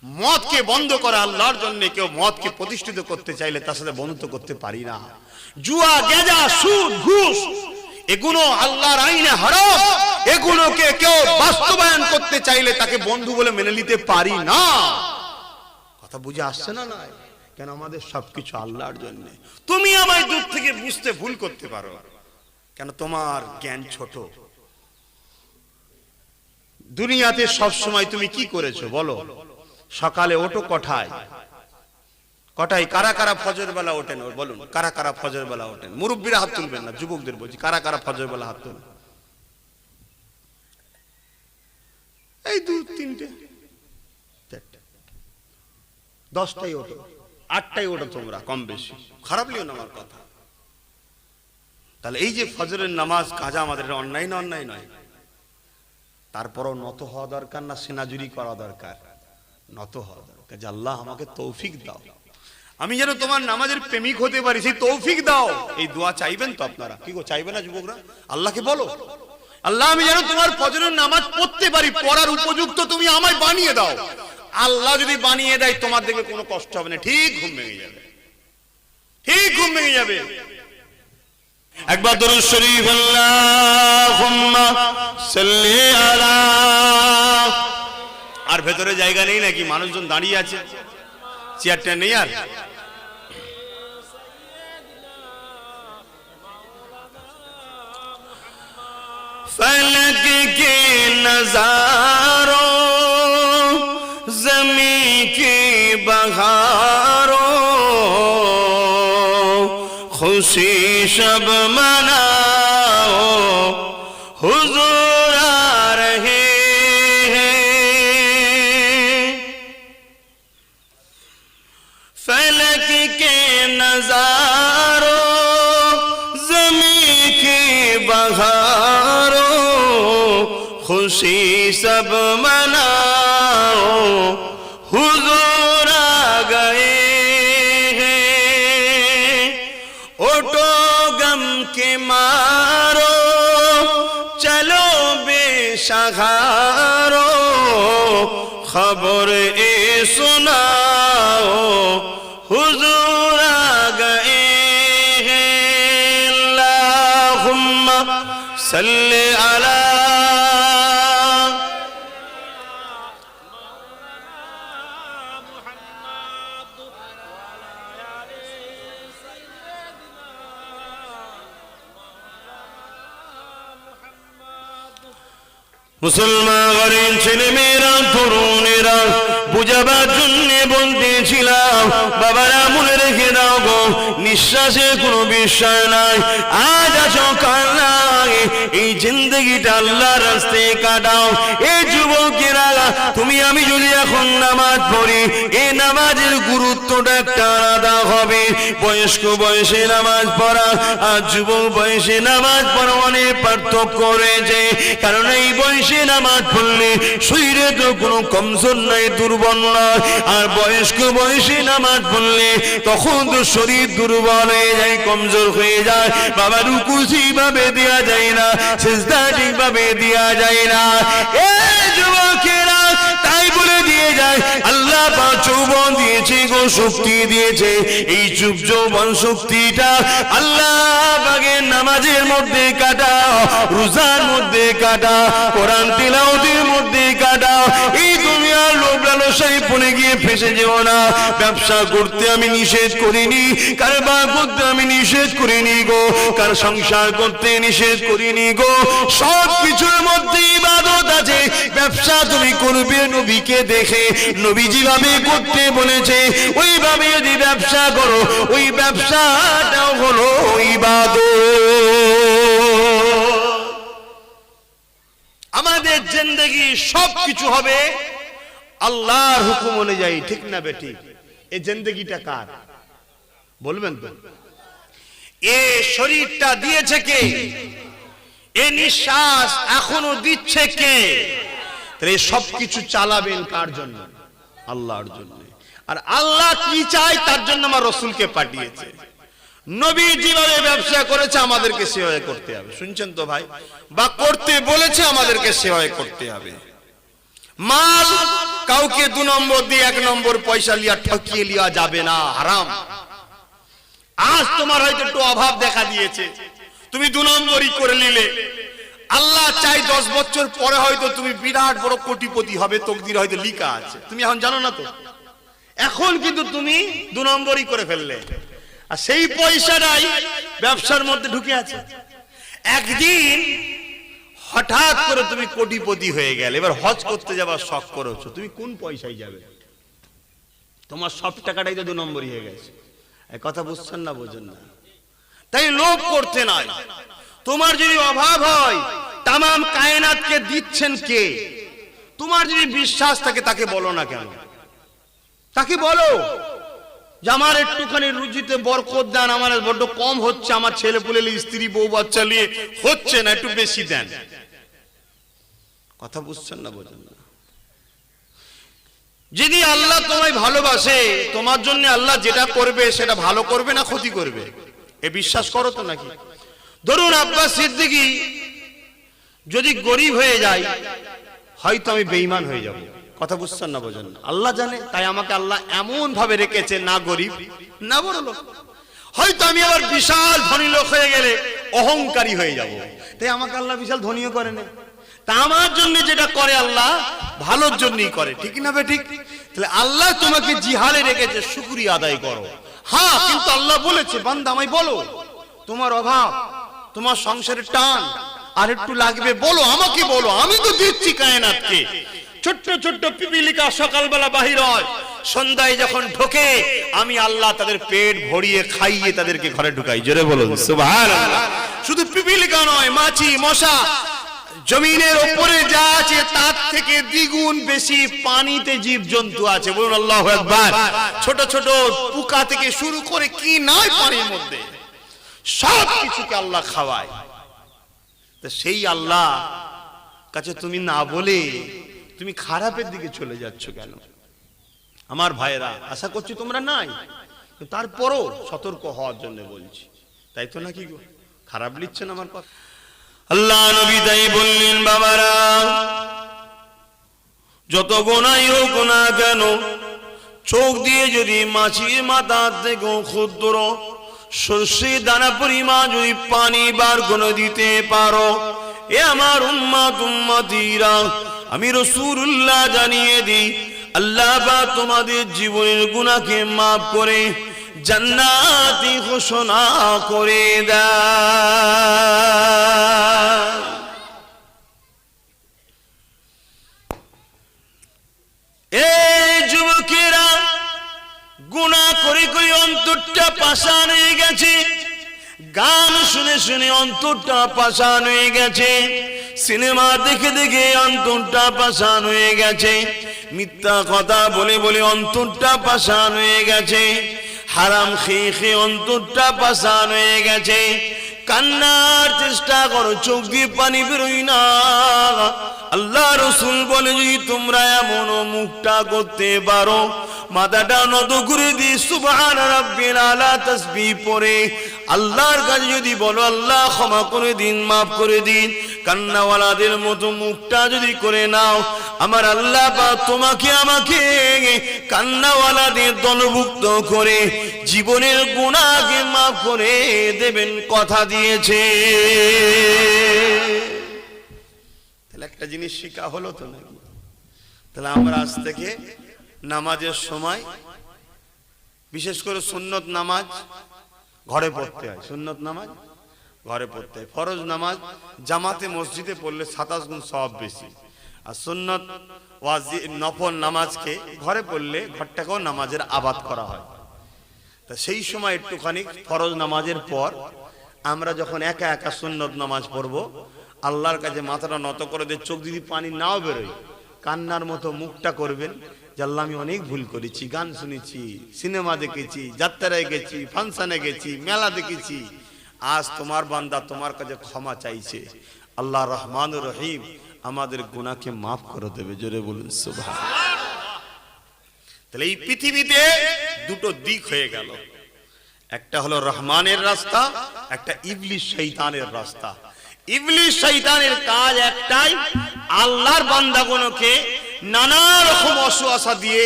মদকে বন্ধ করা আল্লাহর জন্য। কেউ মদকে প্রতিষ্ঠিত করতে চাইলে তার সাথে বন্ধুত্ব করতে পারি না। জুয়া, গেজা, সুদ, ঘুষ এগুলো আল্লাহর আইনে হারাম। এগুলোকে কেউ বাস্তবায়ন করতে চাইলে তাকে বন্ধু বলে মেনে নিতে পারি না। কথা বুঝে আসছে না? নয় কেন? আমাদের সবকিছু আল্লাহর জন্য। তুমি আমায় দূর থেকে বুঝতে ভুল করতে পারো, কেন? তোমার জ্ঞান ছোট। দুনিয়াতে সব সময় তুমি কি করেছো বলো? সকালে ওঠো কটায়? কটায়? কারা কারা ফজর বেলা ওঠেন বলুন? কারা কারা ফজর বেলা ওঠেন? মুরব্বীরা হাত তুলবেন না, যুবকদের বলছি। কারা কারা ফজর বেলা হাত তুলবেন? এই 2, 3টে, 4টে, 10টায় ওঠো, 8টায় ওঠো তোমরা, কম বেশি। খারাপ লিও না আমার কথা। তাহলে এই যে ফজরের নামাজ কাজা আমাদের অন্যায় না? অন্যায় নয়। তারপরও নত হওয়া দরকার না? সেনাজুরি করা দরকার? নত হওয়া দরকার যে আল্লাহ আমাকে তৌফিক দাও, আমি যেন তোমার নামাজের প্রেমিক হতে পারি, সেই তৌফিক দাও। এই দোয়া চাইবেন তো আপনারা? কি গো, চাইবে না যুবকরা? আল্লাহকে বলো, আল্লাহ আমি যেন তোমার ফজরের নামাজ পড়তে পারি, পড়ার উপযুক্ত তুমি আমায় বানিয়ে দাও। আল্লাহ যদি বানিয়ে দেয় তোমার দেখবে কোনো কষ্ট হবে না, ঠিক ঘুম ভেঙে যাবে, ঠিক ঘুম ভেঙে যাবে। একবার দরুদ শরীফ আল্লাহুম্মা সাল্লি আলা। আর ভেতরে জায়গা নেই নাকি? মানুষজন দাঁড়িয়ে আছে, চেয়ারটা নেই আর? फलक के नजारों, ज़मीं की बहारों, खुशी शब मनाओ, हुजूर आ रहे हैं। फलक के नजारों, ज़मीं की बहारों, खुशी सब मनाओ, हुजूर आ गए हैं। उठो गम के मारो, चलो बेसहारो, खबर ए सुनाओ, हुजूर आ गए हैं। अल्लाहुम्मा सल्ले अला। মুসলমান ঘরের ছেলে মেয়েরা, তরুণেরা, বুঝাবার জন্য বলতেছিলাম, বাবারা মনে রেখে দাও গো, নিঃশ্বাসের কোনো বিষয় নাই। আজ আছো কাল নাই, এই জিন্দগিটা আল্লাহর রাস্তায় কাটাও। এই যুবকেরা, তুমি আমি যদি এখন নামাজ পড়ি, এই নামাজের গুরুত্বটা একটা আলাদা হবে। বয়স্ক বয়সে নামাজ পড়া আর যুবক বয়সে নামাজ পড়া অনেক পার্থক্য রয়েছে। কারণ এই বয়সে নামাজ পড়লে শরীরে তো কোনো কমজোর নাই, দুর্বল নয়। আর বয়স্ক বয়সে নামাজ পড়লে তখন তো শরীর দুর্বল হয়ে যায়, কমজোর হয়ে যায়। বাবা রুকু ঠিকভাবে দেওয়া যায় না, সিজদা ঠিকভাবে দেওয়া যায় না। এই যুবকেরা তাই বলে দিয়ে যায়, আল্লাহ পাক যৌবন দিয়েছে গো, শক্তি দিয়েছে। এই যৌবন শক্তিটা আল্লাহ পাকের নামাজের মধ্যে কাটাও, রোজার মধ্যে কাটাও, কোরআন তিলাওয়াতের মধ্যে কাটাও। এই দুনিয়ার লোভ লালসায় পড়ে গিয়ে ফেসে যেও না। ব্যবসা করতে আমি নিষেধ করিনি, কারবার করতে আমি নিষেধ করিনি গো, কার সংসার করতে নিষেধ করিনি গো। সব কিছুর মধ্যে ইবাদত আছে। ব্যবসা তুমি করবে নবীকে দেখে, নবী যেভাবে করতে বলেছে ওইভাবে যদি ব্যবসা করো, ওই ব্যবসাটাও হলো ইবাদত। আমাদের জিন্দেগি সব কিছু হবে আল্লাহর হুকুম অনুযায়ী, ঠিক না বেঠিক? এই জিন্দেগিটা কার বলবেন তো? এ শরীরটা দিয়েছে কে? এ নিঃশ্বাস এখনো দিচ্ছে কে? তাহলে সব কিছু চালাবেন কার জন্য? আল্লাহর জন্য। আর আল্লাহ কি চায় তার জন্য আমার রাসূলকে পাঠিয়েছে। নবী যেভাবে ব্যবসা করেছে আমাদেরকে সেভাবে করতে হবে। শুনছেন তো ভাই? বা করতে বলেছে আমাদেরকে সেভাবে করতে হবে। মাল কাউকে 2 নম্বর দিয়ে 1 নম্বর পয়সা লিয়া ঠকিয়ে লিয়া যাবে না, হারাম। আজ তোমার হয়তো একটু অভাব দেখা দিয়েছে, তুমি 2 নম্বরই করে নিলে, আল্লাহ চাই 10 বছর পরে হয়তো তুমি বিরাট বড় কোটিপতি হবে, তকদির হয়তো লেখা আছে, তুমি এখন জানো না তো। এখন কিন্তু তুমি 2 নম্বরই করে ফেললে, আর সেই পয়সাটাই ব্যবসার মধ্যে ঢুকে আছে। একদিন হঠাৎ করে তুমি কোটিপতি হয়ে গেলে, এবার হজ করতে যাবার শখ করেছো, তুমি কোন পয়সায় যাবে? তোমার সব টাকাটাই তো 2 নম্বরই হয়ে গেছে। এই কথা বুঝছেন না, বোঝেন না? তাই লোভ করতে নাই। তোমার যদি অভাব হয়, তামাম কায়নাতকে দিচ্ছেন কে? তোমার যদি বিশ্বাস থাকে তাকে বলো না কেন? তাকে বলো যে আমার একটুখানি রুজিতে বরকত দেন, আমার বড্ড কম হচ্ছে, আমার ছেলে পুলে স্ত্রী বউ বাচ্চা নিয়ে হচ্ছে না, একটু বেশি দেন। কথা বুঝছেন না, বোঝেন না? যদি আল্লাহ তোমায় ভালোবাসে, তোমার জন্য আল্লাহ যেটা করবে সেটা ভালো করবে না ক্ষতি করবে, এ বিশ্বাস করো তো নাকি? ধরুন আব্বাস সিদ্দিকী যদি গরিব হয়ে যায়, হয়তো আমি বেঈমান হয়ে যাব। কথা বুঝছেন না, বোঝেন না? আল্লাহ জানে, তাই আমাকে আল্লাহ এমন ভাবে রেখেছে, না গরিব না বড় লোক। হয়তো আমি আবার বিশাল ধনী লোক হয়ে গেলে অহংকারী হয়ে যাব, তাই আমাকে আল্লাহ বিশাল ধনীও করে না। তা আমার জন্য যেটা করে আল্লাহ ভালোর জন্যই করে, ঠিক না বে ঠিক? তাহলে আল্লাহ তোমাকে জিহালে রেখেছে, শুকরিয়া আদায় করো। হ্যাঁ, কিন্তু আল্লাহ বলেছে, বান্দা আমায় বলো, তোমার অভাব, তোমার সংসারের টান আর একটু লাগবে, বলো, আমাকে বলো, আমি তো দিচ্ছি কায়নাতকে। ছোট্ট ছোট্ট পিপিলিকা সকালবেলা বাহির হয়, সন্ধ্যায় যখন ঢোকে, আমি আল্লাহ তাদের পেট ভরিয়ে খাইয়ে তাদেরকে ঘরে ঢুকাই। জোরে বলুন সুবহানাল্লাহ। শুধু পিপিলিকা নয়, মাছি মশা, জমিনের উপরে যা আছে তার থেকে দ্বিগুণ বেশি পানিতে জীবজন্তু আছে। বলুন আল্লাহু আকবার। ছোট ছোট পোকা থেকে শুরু করে কি নাই পানির মধ্যে, সব কিছুকে আল্লাহ খাওয়ায়। তো সেই আল্লাহ কাছে তুমি না বলে তুমি খারাপের দিকে চলে যাচ্ছ কেন? আমার ভাইরা, আশা করছি তোমরা নাই, তারপরও সতর্ক হওয়ার জন্য বলছি, তাই তো নাকি গো? খারাপ লিখছেন আমার কথা? আল্লাহ নবী তাই বললেন, বাবারা, যত গুনাহই হোক না কেন, চোখ দিয়ে যদি মাছির মাথা থেকে ক্ষুদ্র সর্ষে দানা পরিমাণ যদি পানি বার করে দিতে পারো, এ আমার উম্মত উম্মতিরা, আমি রাসূলুল্লাহ জানিয়ে দিই, আল্লাহ পাক তোমাদের জীবনের গুনাহকে মাফ করে জান্নাতি ঘোষণা করে দেয়। এই যুবকেরা, গুনাহ করে করে অন্তরটা পাষাণ হয়ে গেছে, গান শুনে শুনে অন্তরটা পাষাণ হয়ে গেছে, সিনেমা দেখে দেখে অন্তরটা পাষাণ হয়ে গেছে, মিথ্যা কথা বলে বলে অন্তরটা পাষাণ হয়ে গেছে, হারাম খেয়ে খেয়ে অন্তরটা পাষাণ হয়ে গেছে। কান্নার চেষ্টা করো, চোখ দিয়ে পানি বেরোয় না। আল্লাহ রাসূল বলে, যদি তোমরা এমন মুখটা করতে পারো, মাথাটা নত করে দিয়ে সুবহান রাব্বিল আলা তাসবিহ পড়ে আল্লাহর কাছে যদি বলো, আল্লাহ ক্ষমা করে দিন, মাফ করে দিন, কান্নাওয়ালাদের মতো মুখটা যদি করে নাও, আমার আল্লাহ পাক তোমাকে আমাকে কান্নাওয়ালাদের দলভুক্ত করে জীবনের গুনাহকে মাফ করে দেবেন, কথা দিয়েছে। তাহলে একটা জিনিস শিখা হলো তো নাকি? তাহলে আমরা আজ থেকে নামাজের সময়, বিশেষ করে সুন্নত নামাজ ঘরে পড়তে হয়, সুন্নত নামাজ ঘরে পড়তে হয়। ফরজ নামাজ জামাতে মসজিদে পড়লে 27 গুণ সওয়াব বেশি, আর সুন্নত ওয়াজিব নফল নামাজকে ঘরে পড়লে ঘরটাকেও নামাজের আবাদ করা হয়। তা সেই সময় একটুখানি ফরজ নামাজের পর আমরা যখন একা একা সুন্নত নামাজ পড়বো, আল্লাহর কাছে মাথাটা নত করে দিয়ে চোখ যদি পানি নাও বেরোয়, কান্নার মতো মুখটা করবেন যে আল্লাহ আমি অনেক ভুল করেছি, গান শুনেছি, সিনেমা দেখেছি, যাত্রায় গেছি, ফাংশনে গেছি, মেলা দেখেছি, আজ তোমার বান্দা তোমার কাছে ক্ষমা চাইছে, আল্লাহ রহমানুর রহিম আমাদের গুনাহকে মাফ করে দেবে। জোরে বলুন সুবহানাল্লাহ। তাহলে এই পৃথিবীতে দুটো দিক হয়ে গেল, একটা হলো রহমানের রাস্তা, একটা ইবলিস শয়তানের রাস্তা। ইবলিস শয়তানের কাজ একটাই, আল্লাহর বান্দাগুলোকে নানা রকম অসুয়াশা দিয়ে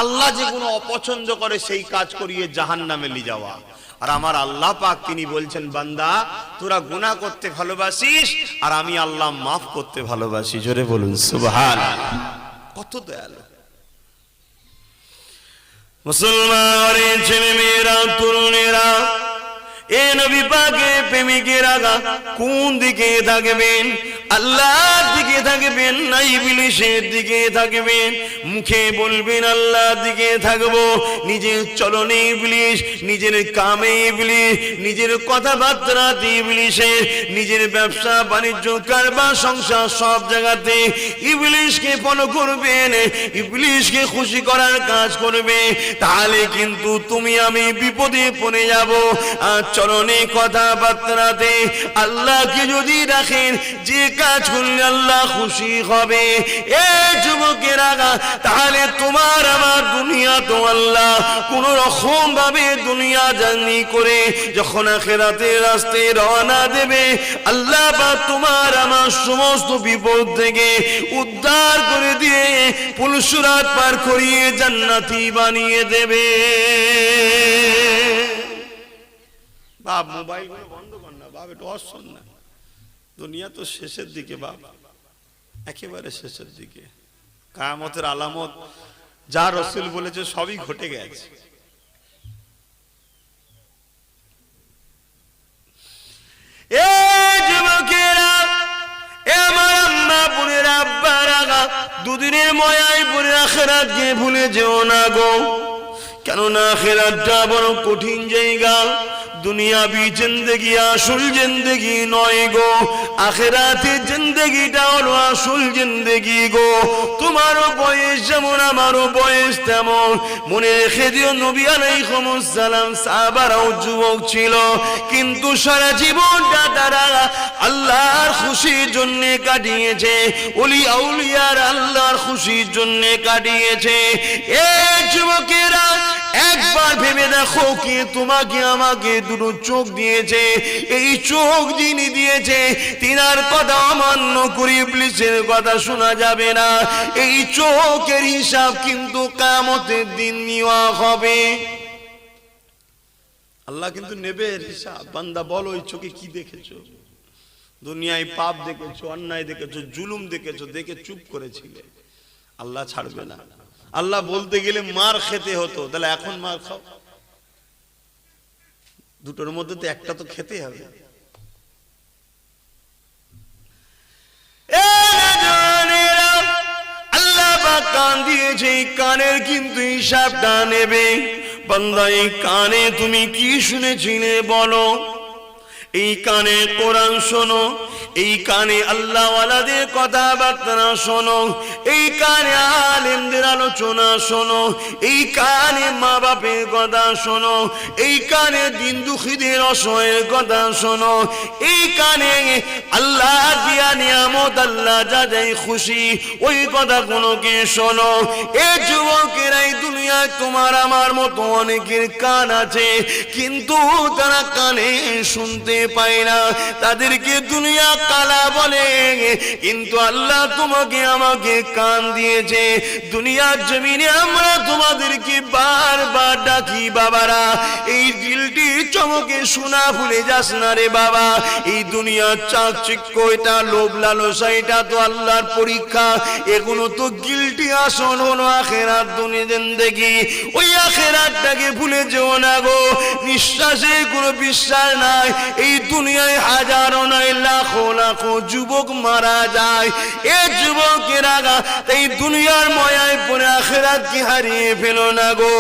আল্লাহ যেগুলো অপছন্দ করে সেই কাজ করিয়ে জাহান্নামে নিয়ে যাওয়া। আর আমার আল্লাহ পাক তিনি বলছেন, বান্দা তোরা গুনাহ করতে ভালোবাসিস আর আমি আল্লাহ মাফ করতে ভালোবাসি। জোরে বলুন সুবহানাল্লাহ। কত দয়ালু মুসলমানের ছেলে মেয়েরা, তরুণেরা, এ নবী পাকের প্রেমিকেরা কোন দিকে থাকবেন? আল্লাহর দিকে থাকবেন না ইবলিসের দিকে থাকবেন? মুখে বলবেন আল্লাহর দিকে থাকবো, নিজের চলনে ইবলিস, নিজের কামে ইবলিস, নিজের কথাবার্তাতে ইবলিসে, নিজের ব্যবসা বাণিজ্য কারবার সংসার সব জায়গাতে ইবলিসকে ফলো করবেন, ইবলিসকে খুশি করার কাজ করবে, তাহলে কিন্তু তুমি আমি বিপদে পড়ে যাব। আর চলনে কথাবার্তাতে আল্লাহকে যদি রাখেন, যে কাজ করলে আল্লাহ খুশি হবে, এ যুবকেরা, তাহলে তোমার আমার দুনিয়া তো আল্লাহ কোন রকম ভাবে দুনিয়া জার্নি করে যখন আখিরাতের রাস্তায় রওনা দেবে, আল্লাহ পাক তোমার আমার সমস্ত বিপদ থেকে উদ্ধার করে দিয়ে পুলসিরাত পার করিয়ে জান্নাতি বানিয়ে দেবে। বাপ মোবাইল গুলো বন্ধ কর না বাপ, একটু অসন না, দুনিয়া তো শেষের দিকে বাপ, একেবারে শেষের দিকে। কিয়ামতের আলামত যা রাসূল বলেছে সবই ঘটে গেছে। এ যুবকেরা, এ আমার আম্মা বোনেরা, আব্বারা, দুদিনের ময়ায় পরে আখিরাতকে ভুলে যেও না গো, কেননা আখিরাতটা বড় কঠিন জায়গা। দুনিয়াবি জিন্দেগি আসল জিন্দেগি নয় গো, আখিরাতের জিন্দেগিটা হলো আসল জিন্দেগি গো। তোমারও বয়স যেমন আমারও বয়স তেমন, মনে রেখে দিও নবী আলাইহিস সালাম সাহাবারাও যুবক ছিল, কিন্তু সারা জীবনটা তারা আল্লাহর খুশির জন্য কাটিয়েছে, ওলি আউলিয়ার আল্লাহর খুশির জন্য কাটিয়েছে। এই যুবকেরা, একবার ভেবে দেখো, কি তোমাকে আমাকে দুটো চোখ দিয়েছে, এই চোখ যিনি দিয়েছে তিনার কথা অমান্য করে ইবলিসের কথা শোনা যাবে না। এই চোখের হিসাব কিন্তু কিয়ামতের দিন নেওয়া হবে। আল্লাহ কিন্তু নেবে হিসাব। বান্দা বলো, ওই চোখে কি দেখেছো? দুনিয়ায় পাপ দেখেছো, অন্যায় দেখেছো, জুলুম দেখেছো, দেখে চুপ করেছিলে, আল্লাহ ছাড়বে না। আল্লাহ বলতে গেলে মার খেতে হতো, তাহলে এখন মার খাও। দুটোর মধ্যে তো একটা তো খেতে হবে। আল্লাহ পাক কান দিয়েছে, এই কানের কিন্তু হিসাবটা নেবে। বান্দা, এই কানে তুমি কি শুনেছিলে বলো? এই কানে কোরআন শোনো, এই কানে আল্লাহ ওয়ালাদের কথাবার্তা শোনো, এই কানে আলেমদের আলোচনা শোনো, এই কানে মা বাপের কথা শোনো, এই কানে দিন দুঃখীদের অসহায়ের কথা শোনো, এই কানে আল্লাহ দিয়া নিয়ামত, আল্লাহ যা যাই খুশি ওই কথা কোনোকে শোনো। এ যুবকেরা, এই দুনিয়ায় তোমার আমার মতো অনেকের কান আছে, কিন্তু তারা কানে শুনতে পায় না, তাদেরকে দুনিয়া কালা বলে, কিন্তু আল্লাহ তোমাকে আমাকে কান দিয়েছে। দুনিয়ার জমিনে আমরা তোমাদেরকে বারবার ডাকি, বাবারা এই দিলটি চমকে শোনা ভুলে যাস না রে বাবা। এই দুনিয়ার চাকচিক্য, এটা লোভ লালসা, এটা তো আল্লাহর পরীক্ষা, এগুলো তো গিল্টি আসল হলো আখিরাত দুনিয়া জিন্দেগি। ওই আখিরাতটাকে ভুলে যেও না গো। নিঃশ্বাসে কোনো বিশ্বাস নাই, এই দুনিয়ায় হাজারো নয় লাখো লাখো যুবক মারা যায়। এ যুবকেরা, এই দুনিয়ার ময়ায় পড়ে আখিরাতকে হারিয়ে ফেলো না গো।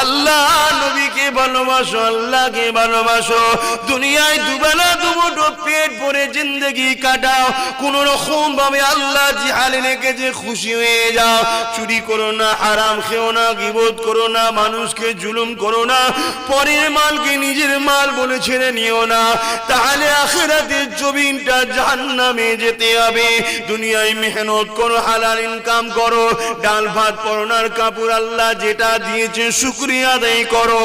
আল্লাহ নবীকে ভালোবাসো, আল্লাহকে ভালোবাসো। দুনিয়ায় দুবেলা দুমুঠো পেট ভরে জিন্দেগি কাটাও, কোন রকম ভাবে আল্লাহ যে হালে রেখেছে খুশি হয়ে যাও। চুরি করো না, হারাম খেও না, গীবত করো না, মানুষকে জুলুম করো না, পরের মালকে নিজের মাল বলে ছেড়ে নিও না, তাহলে আখিরাতের জমিনটা জাহান্নামে যেতে হবে। দুনিয়ায় মেহনত করো, হালাল ইনকাম করো, ডাল ভাত পরনার কাপড় আল্লাহ যেটা দিয়েছে শুকরিয়া আদায় করো।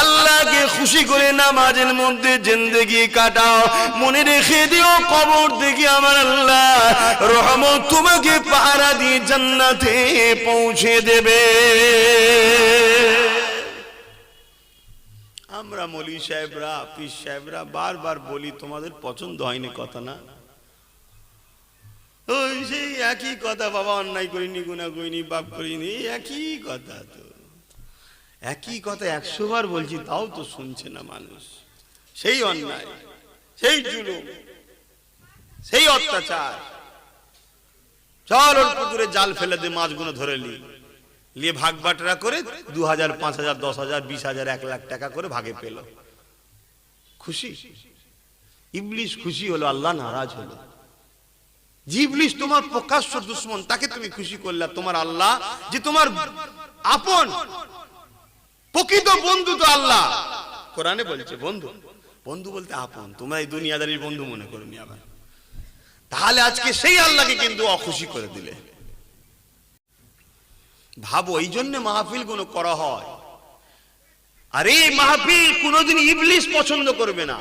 আল্লাহকে খুশি করে নামাজের মধ্যে জিন্দেগি কাটাও, মনে রেখে দিও কবর থেকে আমার আল্লাহ রহমত তোমাকে পাহারা দিয়ে জান্নাতে পৌঁছে দেবে। আমরা মৌলভী সাহেবরা, পীর সাহেবরা বারবার বলি, তোমাদের পছন্দ হয়নি কথা না? ওই সেই একই কথা, বাবা অন্যায় করিনি, গুনাহ করিনি, পাপ করিনি, একই কথা। তো একই কথা 100 বার বলছি, তাও তো শুনছে না মানুষ। সেই অন্যায়, সেই জুলুম, সেই অত্যাচার। চল ওর পুকুরে জাল ফেলে দে, মাছগুলো ধরে নিয়ে ভাগ বাটরা করে 2000, 5000, 10,000, 20,000, 1 লাখ টাকা করে ভাগে পেল। খুশি? ইবলিস খুশি হলো, আল্লাহ নারাজ হলো। যে ইবলিস তোমার প্রকাশ্য দুশমন, তাকে তুমি খুশি করলা। তোমার আল্লাহ যে তোমার আপন প্রকৃত বন্ধু তো আল্লাহ। কোরআনে বলছে বন্ধু, বন্ধু বলতে আপন। তোমরা এই দুনিয়াদারির বন্ধু মনে করনি আবার। তাহলে আজকে সেই আল্লাহকে কিন্তু অখুশি করে দিলে। ভাবো, এই জন্য মাহফিল গুলো করা হয়। আর এই মাহফিল কোনোদিন ইবলিস পছন্দ করবে না।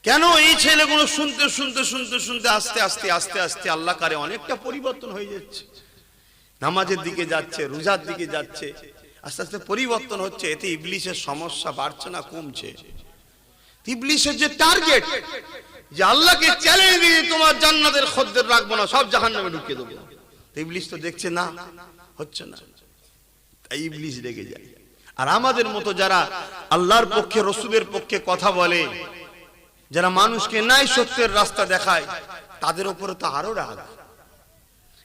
কেন? এই ছেলেগুলো শুনতে শুনতে শুনতে শুনতে আস্তে আস্তে আস্তে আস্তে আল্লাহ কারে অনেকটা পরিবর্তন হয়ে যাচ্ছে। নামাজের দিকে যাচ্ছে, রোজার দিকে যাচ্ছে, আস্তে আস্তে পরিবর্তন হচ্ছে। এতে ইবলিসের সমস্যা বাড়ছে না, কমছে? ইবলিসের যে টার্গেট, যে আল্লাহকে চ্যালেঞ্জ দিয়ে তোমার জান্নাতের খদ্দের রাখবো না, সব জাহান্নামে ঢুকিয়ে দেবো, ইবলিস তো দেখছে না হচ্ছে না, তাই ইবলিস রেগে যায়। আর আমাদের মতো যারা আল্লাহর পক্ষে, রসুলের পক্ষে কথা বলে, যারা মানুষকে ন্যায় সত্যের রাস্তা দেখায়, তাদের উপরে তো আরো রাগ।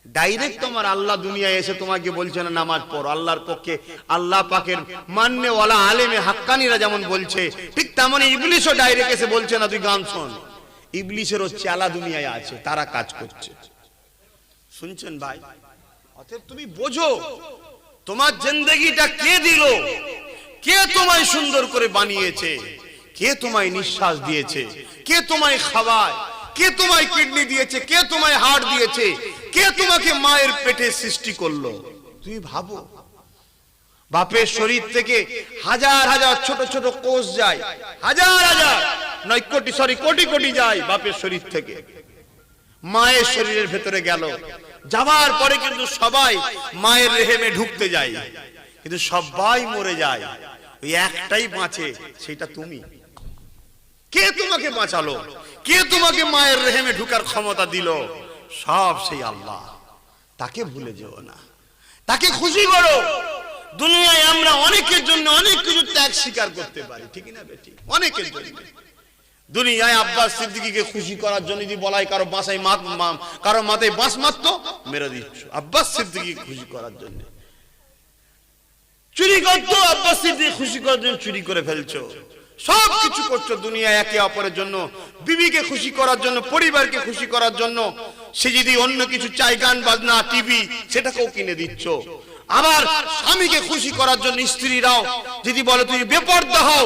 ডাইরেক্ট তোমার আল্লাহ দুনিয়ায় এসে তোমাকে বলছে না নামাজ পড়ো। আল্লাহর পক্ষে আল্লাহ পাকের মান্যওয়ালা আলেমে হাক্কানিরা যেমন বলছে, ঠিক তেমনই ইবলিসও ডাইরেক্ট এসে বলছে না তুই গান শোন। ইবলিসেরও চেলা দুনিয়ায় আছে, তারা কাজ করছে। শুনছেন ভাই? অতএব তুমি বোঝো, তোমার জিন্দেগিটা কে দিল, কে তোমায় সুন্দর করে বানিয়েছে, কে তোমায় নিঃশ্বাস দিয়েছে, কে তোমায় খাওয়ায়, কে তোমায় কিডনি দিয়েছে, কে তোমায় হার্ট দিয়েছে, কে তোমাকে মায়ের পেটে সৃষ্টি করলো। তুমি ভাবো, বাপের শরীর থেকে হাজার হাজার ছোট ছোট কোষ যায়, হাজার হাজার নয় কোটি, কোটি কোটি যায় বাপের শরীর থেকে, মায়ের শরীরের ভেতরে গেল। যাবার পরে কিন্তু সবাই মায়ের রেহেমে ঢুকতে যায়, কিন্তু সবাই মরে যায়, ওই একটাই বাঁচে, সেটা তুমি। কে তোমাকে বাঁচালো? কে তোমাকে মায়ের রেহেমে ঢুকার ক্ষমতা দিল? সব সেই আল্লাহ। তাকে ভুলে যেও না, তাকে খুশি করো। দুনিয়ায় আমরা অনেকের জন্য অনেক কিছু ত্যাগ স্বীকার করতে পারি, ঠিক না বেটি? অনেকের জন্য দুনিয়ায় আব্বাস সিদ্দিকীকে খুশি করার জন্য যদি বলাই কারো বাসায় কারো মাথায় বাঁশ মারতো, মেরে দিচ্ছ। আব্বাস সিদ্দিকীকে খুশি করার জন্য চুরি করতো, আব্বাস সিদ্দিকীকে খুশি করার জন্য চুরি করে ফেলছো। সব কিছু করছো দুনিয়ায় একে অপরের জন্য, বিবিকে খুশি করার জন্য, পরিবারকে খুশি করার জন্য। সে যদি অন্য কিছু চাই, গান বাজনা, টিভি, সেটাকেও কিনে দিচ্ছ। আবার স্বামীকে খুশি করার জন্য স্ত্রীরাও যদি বলে তুমি বেপর্দা হও,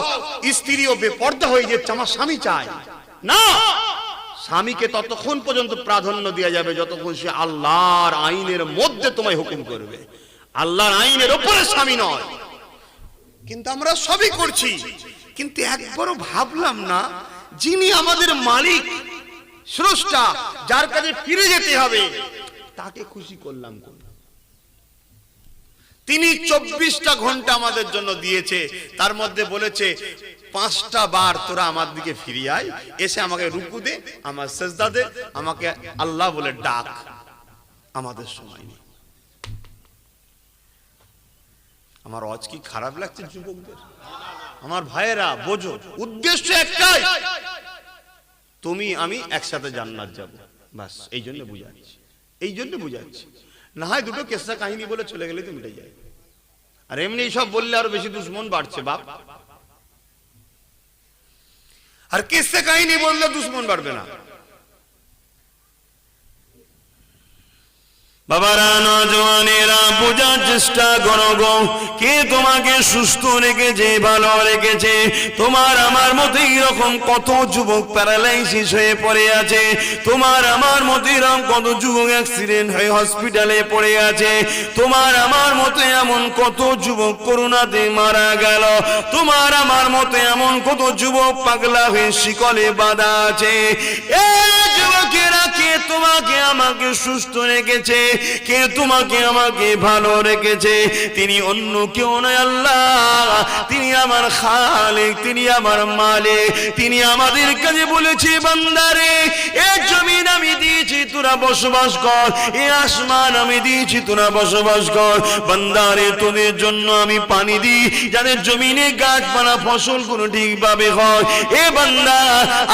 স্ত্রীও বেপর্দা হয়ে যাচ্ছে, আমার স্বামী চায় না। স্বামীকে ততক্ষণ পর্যন্ত প্রাধান্য দেওয়া যাবে যতক্ষণ সে আল্লাহর আইনের মধ্যে তোমায় হুকুম করবে, আল্লাহর আইনের উপরে স্বামী নয়। কিন্তু আমরা সবই করছি, কিন্তু একবারও ভাবলাম না যিনি আমাদের মালিক, স্রষ্টা, যার কাছে ফিরে যেতে হবে, তাকে খুশি করলাম কোন? তিনি 24টা ঘন্টা আমাদের জন্য দিয়েছে, তার মধ্যে বলেছে 5টা বার তোরা আমার দিকে ফিরে আয়, এসে আমাকে রুকু দে, আমার সেজদা দে, আমাকে আল্লাহ বলে ডাক। আমাদের সময় নেই। আমার আজ কি খারাপ লাগছে যুবকদের? আমার ভাইয়েরা বোঝো, উদ্দেশ্য একটাই, তুমি আমি একসাথে জান্নাত যাব, বাস। এই জন্য বুঝাচ্ছি, এই জন্য বুঝাচ্ছি। না হয় দুটো কেসা কাহিনী বলে চলে গেলে তো মিটে যায়। আর এমনি সব বললে আরো বেশি দুশ্মন বাড়ছে বাপ। আর কেসা কাহিনী বললে দুশ্মন বাড়বে না। বাবারা, নওজওয়ানেরা, বোঝার চেষ্টা করো গো, কে তোমাকে সুস্থ রেখেছে, ভালো রেখেছে? তোমার আমার মতো এরকম কত যুবক প্যারালাইসিস হয়ে পড়ে আছে, তোমার আমার মতো এরকম কত যুবক অ্যাক্সিডেন্ট হয়ে হসপিটালে পড়ে আছে, তোমার আমার মতো এমন কত যুবক করোনাতে মারা গেল, তোমার আমার মতো এমন কত যুবক পাগলা হয়ে শিকলে বাঁধা আছে। এই যুবকেরা, কে তোমাকে আমাকে সুস্থ রেখেছে? কে তোমাকে আমাকে ভালো রেখেছে? তিনি অন্য কেউ নয়, আল্লাহ। তিনি আমার খালিক, তিনি আমার মালিক। তিনি আমাদের কাছে বলেছে, বান্দারে, এই জমিন আমি দিয়েছি তোরা বসবাস কর, এই আসমান আমি দিয়েছি তোরা বসবাস কর। বান্দারে, তোদের জন্য আমি পানি দিই যাদের জমিনে গাছপালা ফসল কোনো ঠিকভাবে হয়। এ বান্দা,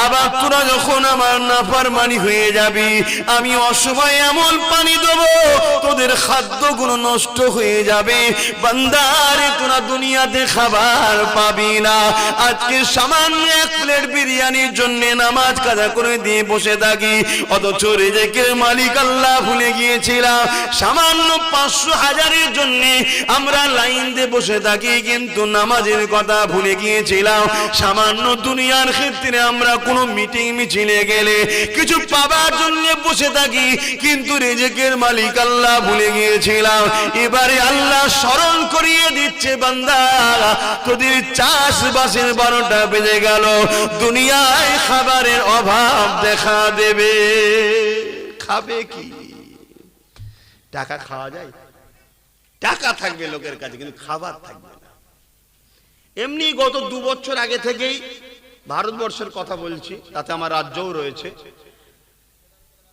আবার তোরা যখন আমার নাফরমানি হয়ে যাবি, আমি অসময়ে এমন পানি দেবো তোদের খাদ্যগুলো নষ্ট হয়ে যাবে। বান্দারে, তোরা দুনিয়াতে খাবার পাবি না। আজকে সামান্য এক প্লেট বিরিয়ানির জন্য নামাজ কাজা করে দিয়ে বসে থাকি, অথচ রিজিকের মালিক আল্লাহ ভুলে গিয়েছিলাম। সামান্য 500,000-এর জন্য আমরা লাইন দিয়ে বসে থাকি, কিন্তু নামাজের কথা ভুলে গিয়েছিলাম। সামান্য দুনিয়ার ক্ষেত্রে আমরা কোনো মিটিং মিছিলে গেলে কিছু পাবার জন্য বসে থাকি, কিন্তু রিজিকের মালিক আল্লাহ ভুলে গিয়েছিলাম। এবারে আল্লাহ স্মরণ করিয়ে দিচ্ছে, বান্দা, তোদের চাষবাসের 12টা বেজে গেল, দুনিয়ায় খাবারের অভাব দেখা দেবে। খাবে কি? টাকা খাওয়া যায়? টাকা থাকবে লোকের কাছে, কিন্তু খাবার থাকবে না। এমনি গত 2 বছর আগে থেকেই ভারতবর্ষের কথা বলছি, তাতে আমার রাজ্যও রয়েছে,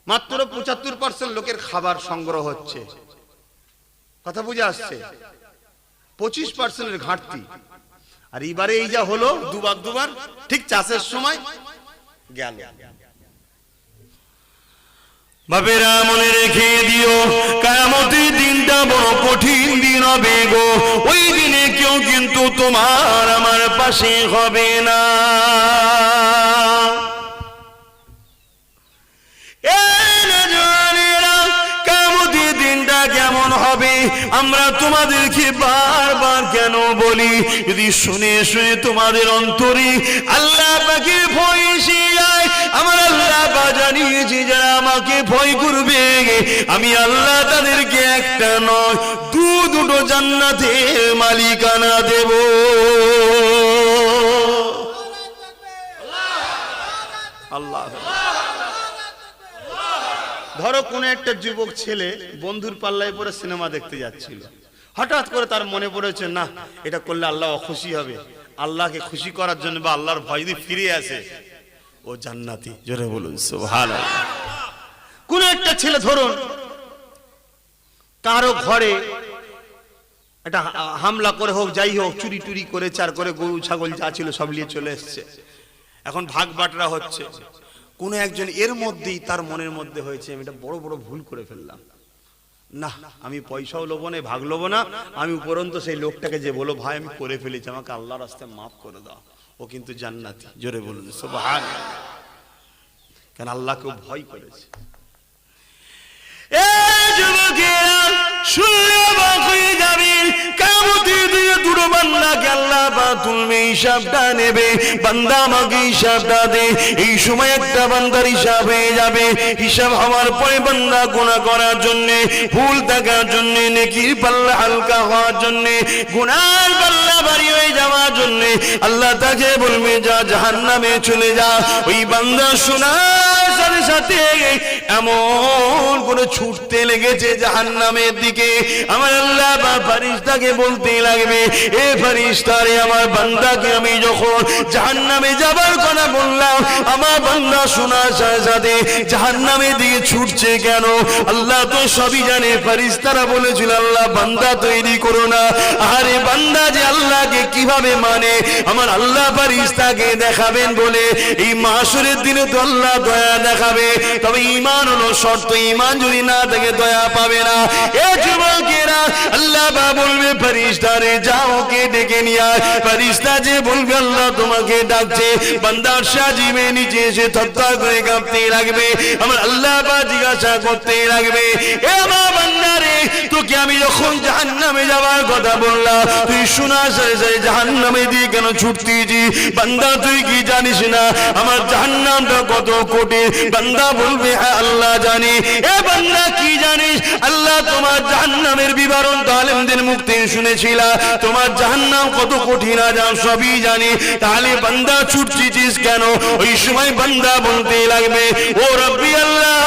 মাত্র 75% লোকের খাবার সংগ্রহ হচ্ছে। কথা বুঝে আসছে? 25%-এর ঘাটতি। আর এবারে এই যা হলো, দুবার ঠিক চাষের সময় গেল। বাপেরা, মনে রেখে দিও, কিয়ামতের দিনটা বড় কঠিন দিন হবে গো। ওই দিনে কেউ কিন্তু তোমার আমার পাশে হবে না। কেমন হবে আমরা তোমাদেরকে বারবার কেন বলি? যদি শুনে শুনে তোমাদের অন্তরে আল্লাহ পাকে ভয় এসে যায়, আমার আল্লাহ পা জানিয়েছে, যারা আমাকে ভয় করবে আমি আল্লাহ তাদেরকে একটা নয়, দুটো জান্নাতের মালিকানা দেব। আল্লাহ। ধরো কোন একটা যুবক ছেলে বন্ধুর পাল্লায় পরে সিনেমা দেখতে যাচ্ছিল, হঠাৎ করে তার মনে পড়েছে, না, এটা করলে আল্লাহ খুশি হবে, আল্লাহকে খুশি করার জন্য বা আল্লাহর ভয় দিয়ে ফিরে আসে, ও জান্নাতি। জোরে বলুন সুবহানাল্লাহ। কোন একটা ছেলে ধরুন কারো ঘরে একটা হামলা করে হোক, যাই হোক, চুরি টুরি করে, চার করে গরু ছাগল যা ছিল সব নিয়ে চলে এসছে, এখন ভাগ বাটরা হচ্ছে। কোন একজন এর মধ্যেই তার মনের মধ্যে হয়েছে, আমি এটা বড় ভুল করে ফেললাম, না, আমি পয়সাও লোবো না, ভাগ লোবো না, আমি উপরন্ত সেই লোকটাকে যে বলো, ভাই আমি করে ফেলেছি, আমাকে আল্লাহর রাস্তায় মাফ করে দাও, ও কিন্তু জান্নাতি। জোরে বলুন সুবহানাল্লাহ। কেন? আল্লাহকে ভয় করেছে। এই যুবকেরা, শুনে অবাক হয়ে যাবেন, কিয়ামতের দিনে দুটো বান্দাকে আল্লাহ পাক তুলবে, হিসাবটা নেবে। বান্দা আমাকে হিসাবটা দে। এই সময় একটা বান্দার হিসাব হয়ে যাবে। হিসাব হওয়ার পরে বান্দা গুনাহ করার জন্য, ভুল থাকার জন্য, নেকির পাল্লা হালকা হওয়ার জন্য, গুনার পাল্লা ভারী হয়ে যাওয়ার জন্য আল্লাহ তাকে বলবে, যা জাহান্নামে চলে যা। ওই বান্দা শোনার সাথে সাথে এমন করে ছুটতে লেগেছে জাহান্নামের দিকে। আমার আল্লাহ বা ফেরেশতাকে বলতে লাগবে, এ ফেরেশতারে, আমার বান্দাকে আমি যখন জাহান্নামে যাবার কথা বললাম, আমার বান্দা শোনার সাথে সাথে জাহান্নামের দিকে ছুটছে কেন? আল্লাহ তো সবই জানে। ফেরেশতারা বলেছিল, আল্লাহ বান্দা তৈরি করো না। আরে বান্দা যে আল্লাহকে কিভাবে মানে, আমার আল্লাহ ফেরেশতাকে দেখাবেন বলে এই মাহশরের দিনে তো আল্লাহ দয়া দেখাবে, তবে ঈমান হলো শর্ত, ঈমান যদি না থাকে দয়া পাবে না। এ যুবকেরা, আল্লাহ পাক বলবে ফেরেশতারে যাও ওকে ডেকে নিয়ে আয়। ফেরেশতা যে বলবে আল্লাহ তোমাকে ডাকছে, বান্দা সাজিবে নিচে এসে থরথর করে কাঁপতে লাগবে। আমার আল্লাহ পাক জিজ্ঞাসা করতে লাগবে, এ আমার বান্দারে তোকে আমি যখন জাহান্নামে যাওয়ার কথা বললাম তুই শোনার সাথে সাথে জাহান্নামে দিয়ে কেন ছুটতিছি? বান্দা তুই কি জানিস না আমার জাহান্নামটা কত কঠিন? বান্দা বলবে হ্যাঁ আল্লাহ জানি। এ বান্দা কি জানিস? আল্লাহ তোমার জাহান্নামের বিবরণ তো আলেমদের মুখ থেকে শুনেছিলা, তোমার জাহান্নাম কত কঠিন আযাব সবই জানি, তাহলে বান্দা ছুটছিস কেন? ওই সময় বান্দা বলতে লাগবে, ও রব্বি আল্লাহ,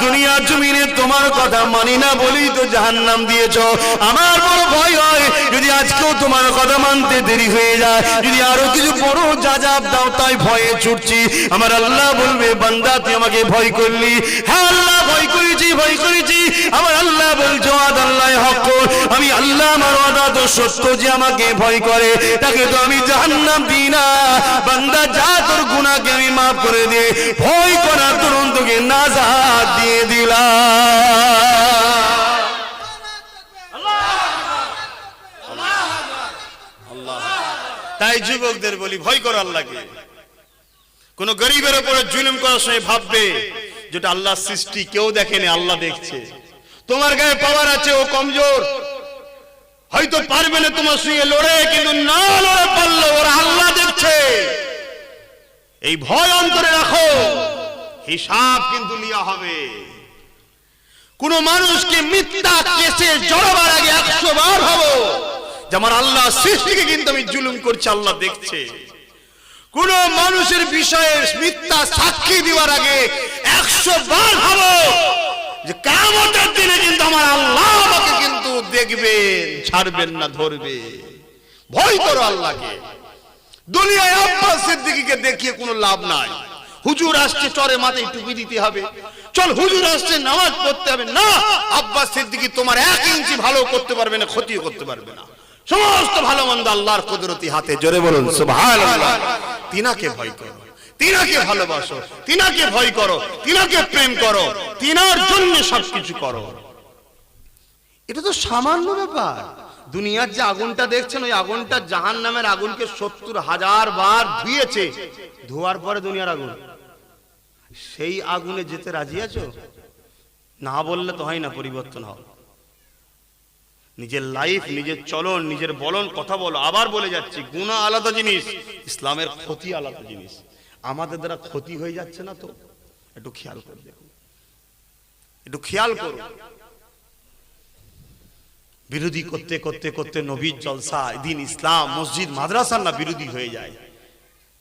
দুনিয়ার জমিনে তোমার কথা মানি না বলেই তো জাহান্নাম দিয়েছো। আমার বড় ভয় হয় যদি আজকেও তোমার কথা মানতে দেরি হয়ে যায়, যদি আরো কিছু বড় আযাব দাও, তাই ভয়ে ছুটছি। আমার আল্লাহ বলবে, বান্দা তুই আমাকে ভয় করলি? হ্যাঁ আল্লাহ ভয় করেছি, ভয় করেছি। আমার আল্লাহ বলছো আল্লাহ হক, আমি আল্লাহ আমার ওয়াদা তো সত্য, যে আমাকে ভয় করে তাকে তো আমি জাহান্নাম দিই না। বান্দা যা তোর গুনাহকে আমি মাফ করে দিয়ে ভয় করার তুরন্ত তোকে নাজাত দিয়ে দিলাম। তাই যুবকদের বলি, ভয় করো আল্লাহকে। কোন গরিবের উপরে জুলুম করার সময় ভাববে যেটা আল্লাহর সৃষ্টি, কেউ দেখেনি, আল্লাহ দেখছে। তোমার গায়ে পাওয়ার আছে, ও কমজোর, হয়তো পারবে না তোমার সঙ্গে লড়ে, কিন্তু না লড়ে পারলো ওরা আল্লাহ দেখছে। এই ভয় অন্তরে রাখো, হিসাব কিন্তু লিয়া হবে। কোন মানুষকে মিথ্যা কেসে জড়াবার আগে 100 বার ভাবো যে আমার আল্লাহ সৃষ্টিকে কিন্তু আমি জুলুম করছি, আল্লাহ দেখছে। কোন মানুষের বিষয়ে মিথ্যা সাক্ষী দেওয়ার আগে 100 বার ভাবো যে কিয়ামতের দিনে কিন্তু আমার আল্লাহ আমাকে কিন্তু দেখবেন, ছাড়বেন না, ধরবে। ভয় করো আল্লাহকে। দুনিয়ায় আব্বাস সিদ্দিকীকে দেখিয়ে কোনো লাভ নাই। হুজুর আসছে চরে মাথায় টুপি দিতে হবে, চল হুজুর আসছে নামাজ পড়তে হবে না। আব্বাস সিদ্দিকী তোমার 1 ইঞ্চি ভালো করতে পারবে না, ক্ষতিও করতে পারবে না। সমস্ত ভালো মন্দ আল্লাহর কুদরতি হাতে। জোরে বলুন সুবহানাল্লাহ। তিনাকে ভয় করো, তিনাকে ভালোবাসো, তিনাকে ভয় করো, তিনাকে প্রেম করো, তিনার জন্য সবকিছু করো। এটা তো সামান্য ব্যাপার। দুনিয়ার যে আগুনটা দেখছেন, ওই আগুনটা জাহান্নামের আগুনকে 70,000 বার ধুয়েছে। ধোয়ার পরে দুনিয়ার আগুন, সেই আগুনে যেতে রাজি আছো? না বললে তো হয় না, পরিবর্তন হও। নিজের লাইফ, নিজের চলন, নিজের বলন, কথা বলো। আবার বলে যাচ্ছি, গুনাহ আলাদা জিনিস, ইসলামের ক্ষতি আলাদা জিনিস। আমাদের দ্বারা ক্ষতি হয়ে যাচ্ছে না তো? একটু খেয়াল করে দেখুন, একটু খেয়াল করুন। বিরোধী করতে করতে করতে নবীর জলসা, দিন ইসলাম, মসজিদ মাদ্রাসার না বিরোধী হয়ে যায়।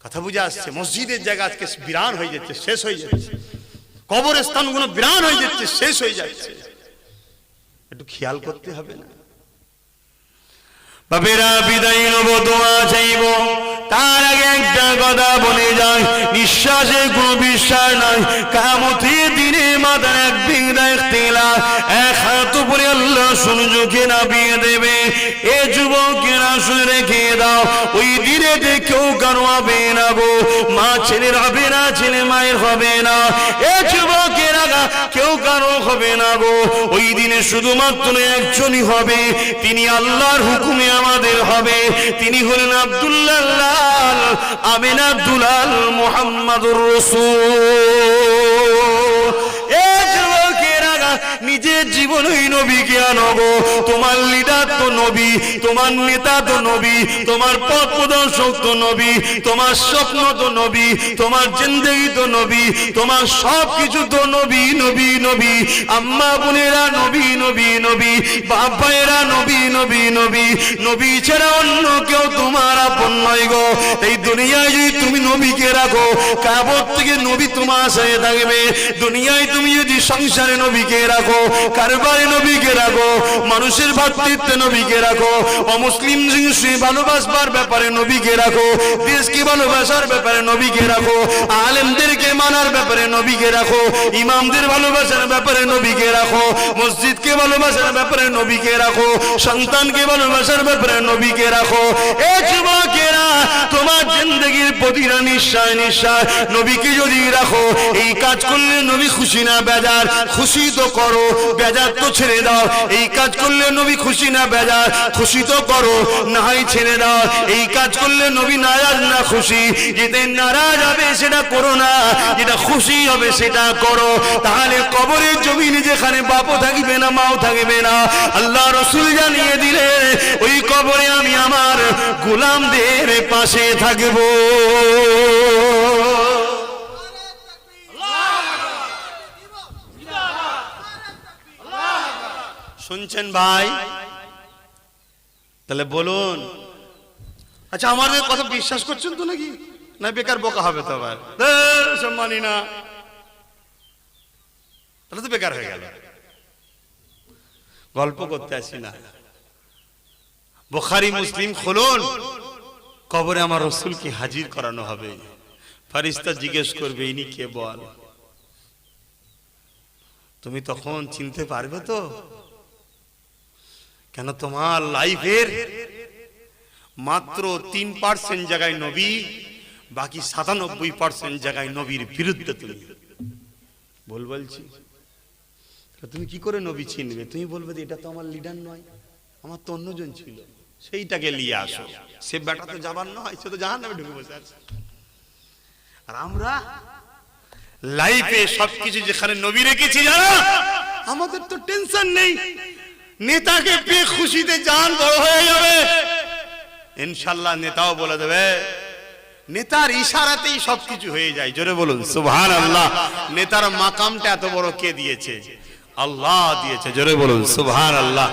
কথা বুঝে আসছে? মসজিদের জায়গা আজকে বিরান হয়ে যাচ্ছে, শেষ হয়ে যাচ্ছে। কবরস্থানগুলো বিরান হয়ে যাচ্ছে, শেষ হয়ে যাচ্ছে। একটু খেয়াল করতে হবে না? বাবেরা বিদায় নেব, দোয়া চাইব, তার আগে একটা কথা বলে যায়, নিঃশ্বাসে কোনো বিশ্বাস নাই। কিয়ামতের দিনে মাথার এক বিন্দু ইখতিলাফ, এক হাত উপরে আল্লাহ সূর্যকে নামিয়ে দেবে। এ যুবকেরা শুনে রেখে দাও, ওই দিনে কেউ কারো হবে না গো। মা ছেলের হবে না, ছেলে মায়ের হবে না। এ যুবকেরা কেউ কারো হবে না গো। ওই দিনে শুধুমাত্র একজনই হবে, তিনি আল্লাহর হুকুমে আমাদের হবে। তিনি হলেন আব্দুল্লাহ লাল আমিনা দুলাল মুহাম্মাদুর রাসূল। এ যুবকেরা নিজের জীবনই নবীকে আনো গো। তোমার লিডার তো নবী, তোমার নেতা তো নবী, তোমার পথ প্রদর্শক তো নবী, তোমার স্বপ্ন তো নবী, তোমার জিন্দেগি তো নবী, তোমার সব কিছু তো নবী নবী নবী। আম্মা বোনেরা নবী নবী নবী, বাবায়েরা নবী নবী নবী। নবী ছাড়া অন্য কেউ তোমার আপন নয় গো। এই দুনিয়ায় যদি তুমি নবীকে রাখো, কিয়ামত থেকে নবী তোমার সাথে থাকবে। দুনিয়ায় তুমি যদি সংসারে নবীকে রাখো, কারবারে নবীকে রাখো, মানুষের ভাতৃত্বে নবীকে রাখো, অমুসলিম জিনিসকে ভালোবাসবার ব্যাপারে নবীকে রাখো, দেশকে ভালোবাসার ব্যাপারে নবীকে রাখো, আলেমদেরকে মানার ব্যাপারে নবীকে রাখো, ইমামদের ভালোবাসার ব্যাপারে নবীকে রাখো, মসজিদকে ভালোবাসার ব্যাপারে নবীকে রাখো, সন্তানকে ভালোবাসার ব্যাপারে নবীকে রাখো। এ যুবকেরা, তোমার জিন্দেগির নবীর প্রতিটা নিঃশ্বাস নিঃশ্বাস নবীকে যদি রাখো, এই কাজ করলে নবী খুশি না বেজার? খুশি তো করো, বেজার তো ছেড়ে দাও। এই কাজ করলে নবী খুশি না বেজার? খুশি তো করো, না হয় ছেড়ে দাও। এই কাজ করলে নবী নারাজ না খুশি? যেটা নারাজ হবে সেটা করো না, যেটা খুশি হবে সেটা করো। তাহলে কবরের জমিনে যেখানে বাপও থাকবে না, মাও থাকবে না, আল্লাহ রাসূল জানিয়ে দিলে ওই কবরে আমি আমার গোলামদের পাশে থাকবো। শুনছেন ভাই? তাহলে বলুন, আচ্ছা আমাদের কথা বিশ্বাস করছেন তো নাকি? না বেকার বোকা হবে তো আবার, সব মানি না, তাহলে তো বেকার হয়ে গেল। গল্প করতে আসি না, বুখারী মুসলিম খুলুন, কবরে আমার রাসূলকে হাজির করানো হবে। ফেরেশতা জিজ্ঞেস করবে ইনি কে বল। তুমি তখন চিনতে পারবে তো? কেন তোমার লাইফের মাত্র 3% জায়গায় নবী, বাকি 97% জায়গায় নবীর বিরুদ্ধে তুমি বলছি। তুমি কি করে নবী চিনবে? তুমি বলবে যে এটা তো আমার লিডার নয়, আমার তো অন্যজন ছিল, সেইটাকে নিয়ে আসো। সে বেটা তো যাবার নয়, সে তো জাহান্নামে ঢুকে বসে আছে। আর আমরা লাইফে সবকিছু যেখানে নবী রেখেছি, জানো আমাদের তো টেনশন নেই। নেতাকে পেয়ে খুশিতে জান বড় হয়ে যাবে, ইনশাআল্লাহ নেতাও বলে দেবে। নেতার ইশারাতেই সবকিছু হয়ে যায়। জোরে বলুন সুবহানাল্লাহ। নেতার মাকামটা এত বড় কে দিয়েছে? আল্লাহ দিয়েছে। জোরে বলুন সুবহানাল্লাহ।